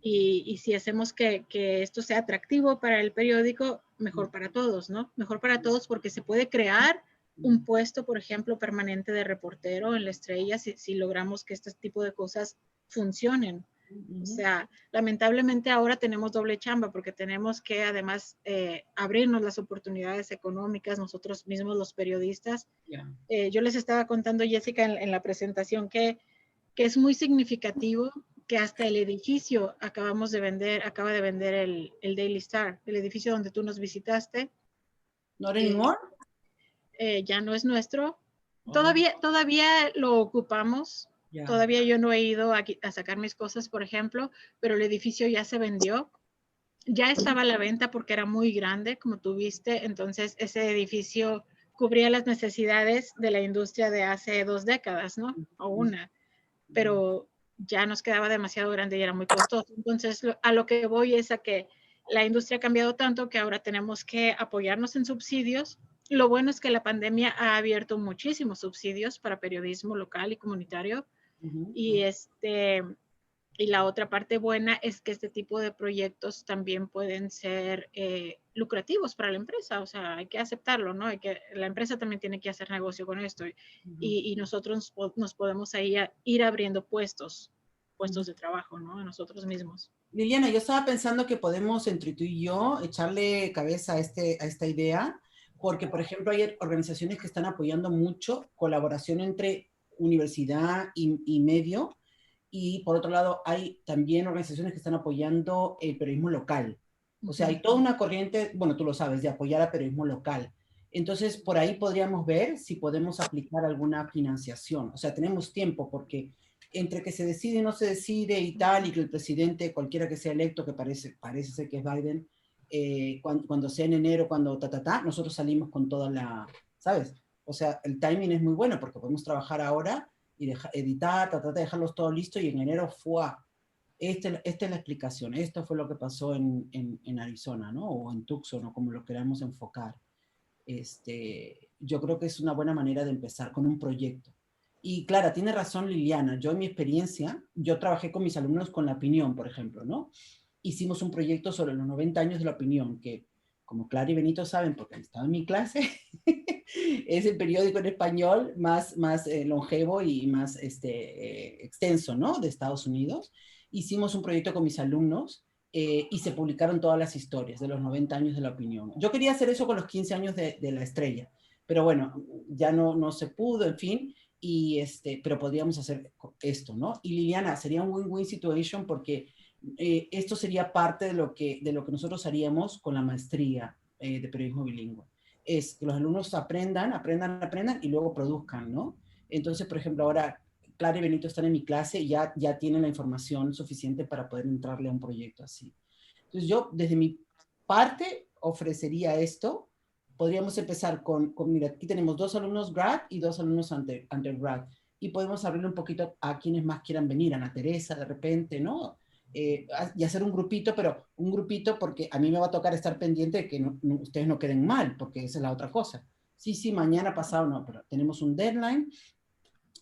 y si hacemos que esto sea atractivo para el periódico, mejor para todos, ¿no? Mejor para todos porque se puede crear un puesto, por ejemplo, permanente de reportero en La Estrella si logramos que este tipo de cosas funcionen. O sea, lamentablemente ahora tenemos doble chamba porque tenemos que además abrirnos las oportunidades económicas nosotros mismos los periodistas. Yo les estaba contando, Jessica, en la presentación que es muy significativo que hasta el edificio acaba de vender el Daily Star, el edificio donde tú nos visitaste. ¿Not anymore? Ya no es nuestro. Todavía lo ocupamos. Yeah. Todavía yo no he ido a sacar mis cosas, por ejemplo, pero el edificio ya se vendió. Ya estaba a la venta porque era muy grande, como tú viste. Entonces, ese edificio cubría las necesidades de la industria de hace 2 décadas, ¿no? O una. Pero ya nos quedaba demasiado grande y era muy costoso. Entonces, a lo que voy es a que la industria ha cambiado tanto que ahora tenemos que apoyarnos en subsidios. Lo bueno es que la pandemia ha abierto muchísimos subsidios para periodismo local y comunitario. Y la otra parte buena es que este tipo de proyectos también pueden ser lucrativos para la empresa. O sea, hay que aceptarlo, ¿no? La empresa también tiene que hacer negocio con esto. Y nosotros nos podemos ahí ir abriendo puestos de trabajo, ¿no? A nosotros mismos. Liliana, yo estaba pensando que podemos, entre tú y yo, echarle cabeza a esta idea, porque, por ejemplo, hay organizaciones que están apoyando mucho colaboración entre universidad y medio, y por otro lado hay también organizaciones que están apoyando el periodismo local. O sea, hay toda una corriente, bueno, tú lo sabes, de apoyar al periodismo local. Entonces, por ahí podríamos ver si podemos aplicar alguna financiación. O sea, tenemos tiempo porque entre que se decide y no se decide y tal, y que el presidente, cualquiera que sea electo, que parece ser que es Biden, cuando sea en enero, cuando nosotros salimos con toda la, ¿sabes? O sea, el timing es muy bueno porque podemos trabajar ahora y editar, tratar de dejarlos todo listo y en enero fue, esta es la explicación, esto fue lo que pasó en Arizona, ¿no? O en Tucson, o como lo queramos enfocar. Yo creo que es una buena manera de empezar con un proyecto. Y Clara, tiene razón Liliana, yo en mi experiencia, yo trabajé con mis alumnos con La Opinión, por ejemplo, ¿no? Hicimos un proyecto sobre los 90 años de La Opinión, que como Clara y Benito saben, porque han estado en mi clase, es el periódico en español más longevo y más extenso, ¿no? De Estados Unidos. Hicimos un proyecto con mis alumnos y se publicaron todas las historias de los 90 años de La Opinión. Yo quería hacer eso con los 15 años de La Estrella, pero bueno, ya no se pudo, en fin, pero podríamos hacer esto, ¿no? Y Liliana, sería un win-win situation porque esto sería parte de lo que nosotros haríamos con la maestría de periodismo bilingüe. Es que los alumnos aprendan y luego produzcan, ¿no? Entonces, por ejemplo, ahora Clara y Benito están en mi clase y ya tienen la información suficiente para poder entrarle a un proyecto así. Entonces, yo, desde mi parte, ofrecería esto. Podríamos empezar mira, aquí tenemos 2 alumnos grad y 2 alumnos undergrad. Y podemos abrirle un poquito a quienes más quieran venir, a Ana Teresa de repente, ¿no? Y hacer un grupito, pero un grupito porque a mí me va a tocar estar pendiente de que ustedes no queden mal, porque esa es la otra cosa. Sí, mañana pasado no, pero tenemos un deadline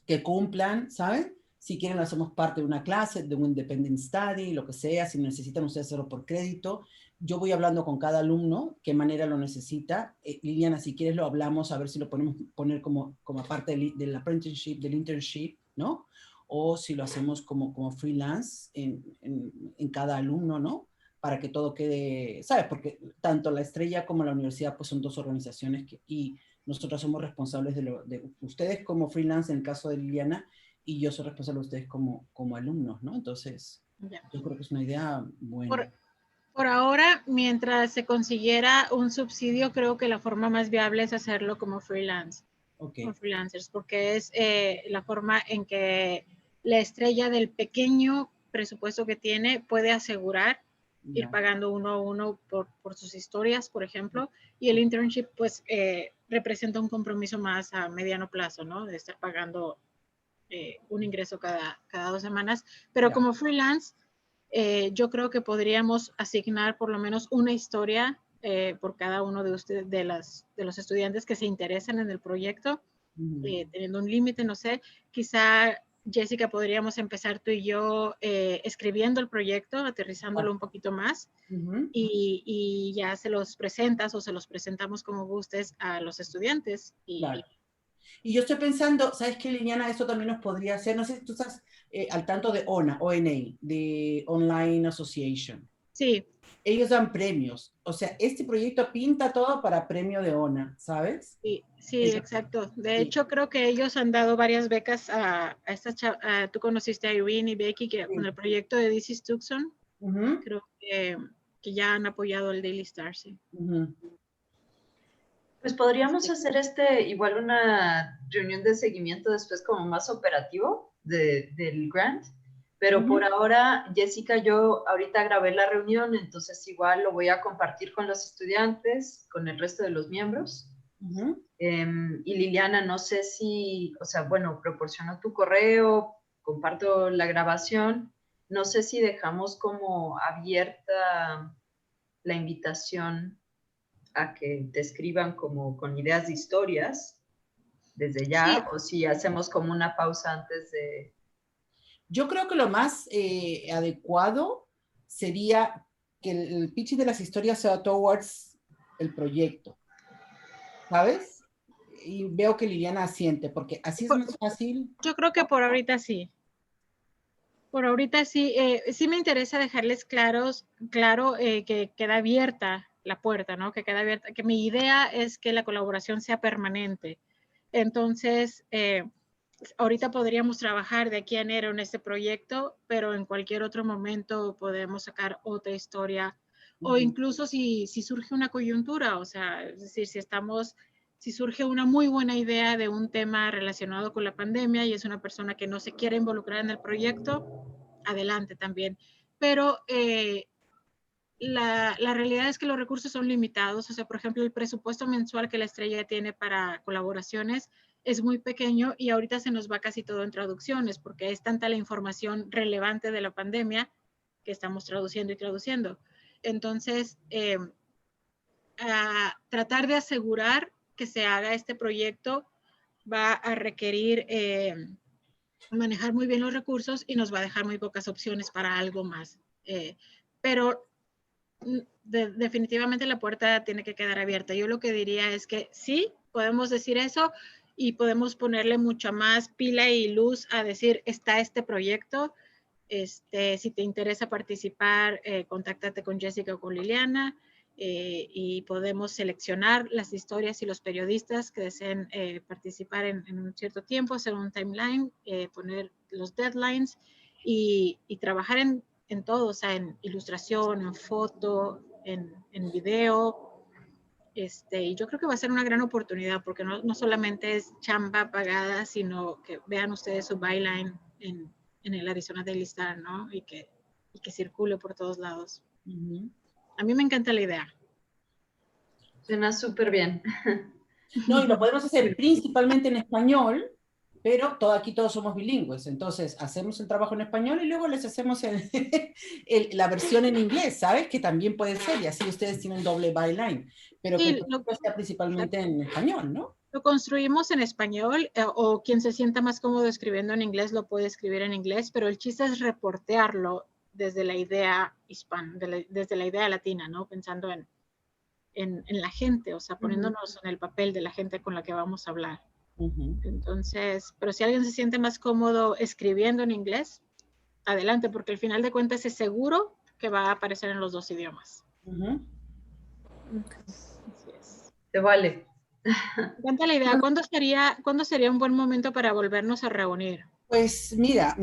que cumplan, ¿saben? Si quieren lo hacemos parte de una clase, de un independent study, lo que sea, si necesitan ustedes hacerlo por crédito. Yo voy hablando con cada alumno, qué manera lo necesita. Liliana, si quieres lo hablamos, a ver si lo podemos poner como parte del apprenticeship, del internship, ¿no? O si lo hacemos como freelance en cada alumno, ¿no? Para que todo quede, ¿sabes? Porque tanto la Estrella como la universidad pues son 2 organizaciones y nosotros somos responsables de ustedes como freelance en el caso de Liliana y yo soy responsable de ustedes como alumnos, ¿no? Entonces, yo creo que es una idea buena. Por ahora, mientras se consiguiera un subsidio, creo que la forma más viable es hacerlo como freelance, como freelancers, porque es la forma en que la estrella del pequeño presupuesto que tiene puede asegurar ir pagando uno a uno por sus historias, por ejemplo, y el internship pues representa un compromiso más a mediano plazo, ¿no? De estar pagando un ingreso cada 2 semanas, pero como freelance, yo creo que podríamos asignar por lo menos una historia por cada uno de ustedes, de los estudiantes que se interesan en el proyecto, teniendo un límite, no sé, quizá Jessica podríamos empezar tú y yo escribiendo el proyecto, aterrizándolo un poquito más, y ya se los presentas o se los presentamos como gustes a los estudiantes. Y yo estoy pensando, ¿sabes qué, Liliana? Eso también nos podría hacer, no sé si tú estás al tanto de ONA, de Online Association. Sí. Ellos dan premios, o sea, este proyecto pinta todo para premio de ONA, ¿sabes? Sí, sí, exacto. De hecho, creo que ellos han dado varias becas a estas tú conociste a Irene y Becky, que con el proyecto de This is Tucson, creo que ya han apoyado el Daily Star, sí. Pues podríamos hacer igual una reunión de seguimiento después como más operativo del grant, pero por ahora, Jessica, yo ahorita grabé la reunión, entonces igual lo voy a compartir con los estudiantes, con el resto de los miembros. Y Liliana, no sé si, o sea, bueno, proporciono tu correo, comparto la grabación, no sé si dejamos como abierta la invitación a que te escriban como con ideas de historias desde ya, o si hacemos como una pausa antes de... Yo creo que lo más adecuado sería que el pitch de las historias sea towards el proyecto, ¿sabes? Y veo que Liliana asiente, porque así es más fácil. Yo creo que por ahorita sí. Por ahorita sí, sí me interesa dejarles claro que queda abierta la puerta, ¿no? Que queda abierta, que mi idea es que la colaboración sea permanente. Entonces, ahorita podríamos trabajar de aquí a enero en este proyecto, pero en cualquier otro momento podemos sacar otra historia, o incluso si surge una coyuntura, o sea, es decir, si surge una muy buena idea de un tema relacionado con la pandemia y es una persona que no se quiere involucrar en el proyecto, adelante también. Pero la realidad es que los recursos son limitados. O sea, por ejemplo, el presupuesto mensual que la estrella tiene para colaboraciones es muy pequeño y ahorita se nos va casi todo en traducciones porque es tanta la información relevante de la pandemia que estamos traduciendo y traduciendo. Entonces, tratar de asegurar que se haga este proyecto va a requerir manejar muy bien los recursos y nos va a dejar muy pocas opciones para algo más. Pero definitivamente la puerta tiene que quedar abierta. Yo lo que diría es que sí, podemos decir eso y podemos ponerle mucha más pila y luz a decir, está este proyecto, si te interesa participar, contáctate con Jessica o con Liliana, y podemos seleccionar las historias y los periodistas que deseen participar en un cierto tiempo, hacer un timeline, poner los deadlines y trabajar en todo, o sea, en ilustración, en foto, en video. Y yo creo que va a ser una gran oportunidad porque no solamente es chamba pagada, sino que vean ustedes su byline en el Arizona Daily Star, ¿no? Y que circule por todos lados. A mí me encanta la idea. Suena súper bien. No, y lo podemos hacer principalmente en español, pero aquí todos somos bilingües, entonces hacemos el trabajo en español y luego les hacemos la versión en inglés, ¿sabes? Que también puede ser, y así ustedes tienen doble byline, pero Sí, que el proyecto sea principalmente en español, ¿no? Lo construimos en español, o quien se sienta más cómodo escribiendo en inglés lo puede escribir en inglés, pero el chiste es reportearlo desde la idea hispana, desde la idea latina, ¿no? Pensando en la gente, o sea, poniéndonos en el papel de la gente con la que vamos a hablar. Entonces, pero si alguien se siente más cómodo escribiendo en inglés, adelante, porque al final de cuentas es seguro que va a aparecer en los dos idiomas. Así es. Te vale. Me encanta la idea. ¿Cuándo sería un buen momento para volvernos a reunir? Pues mira,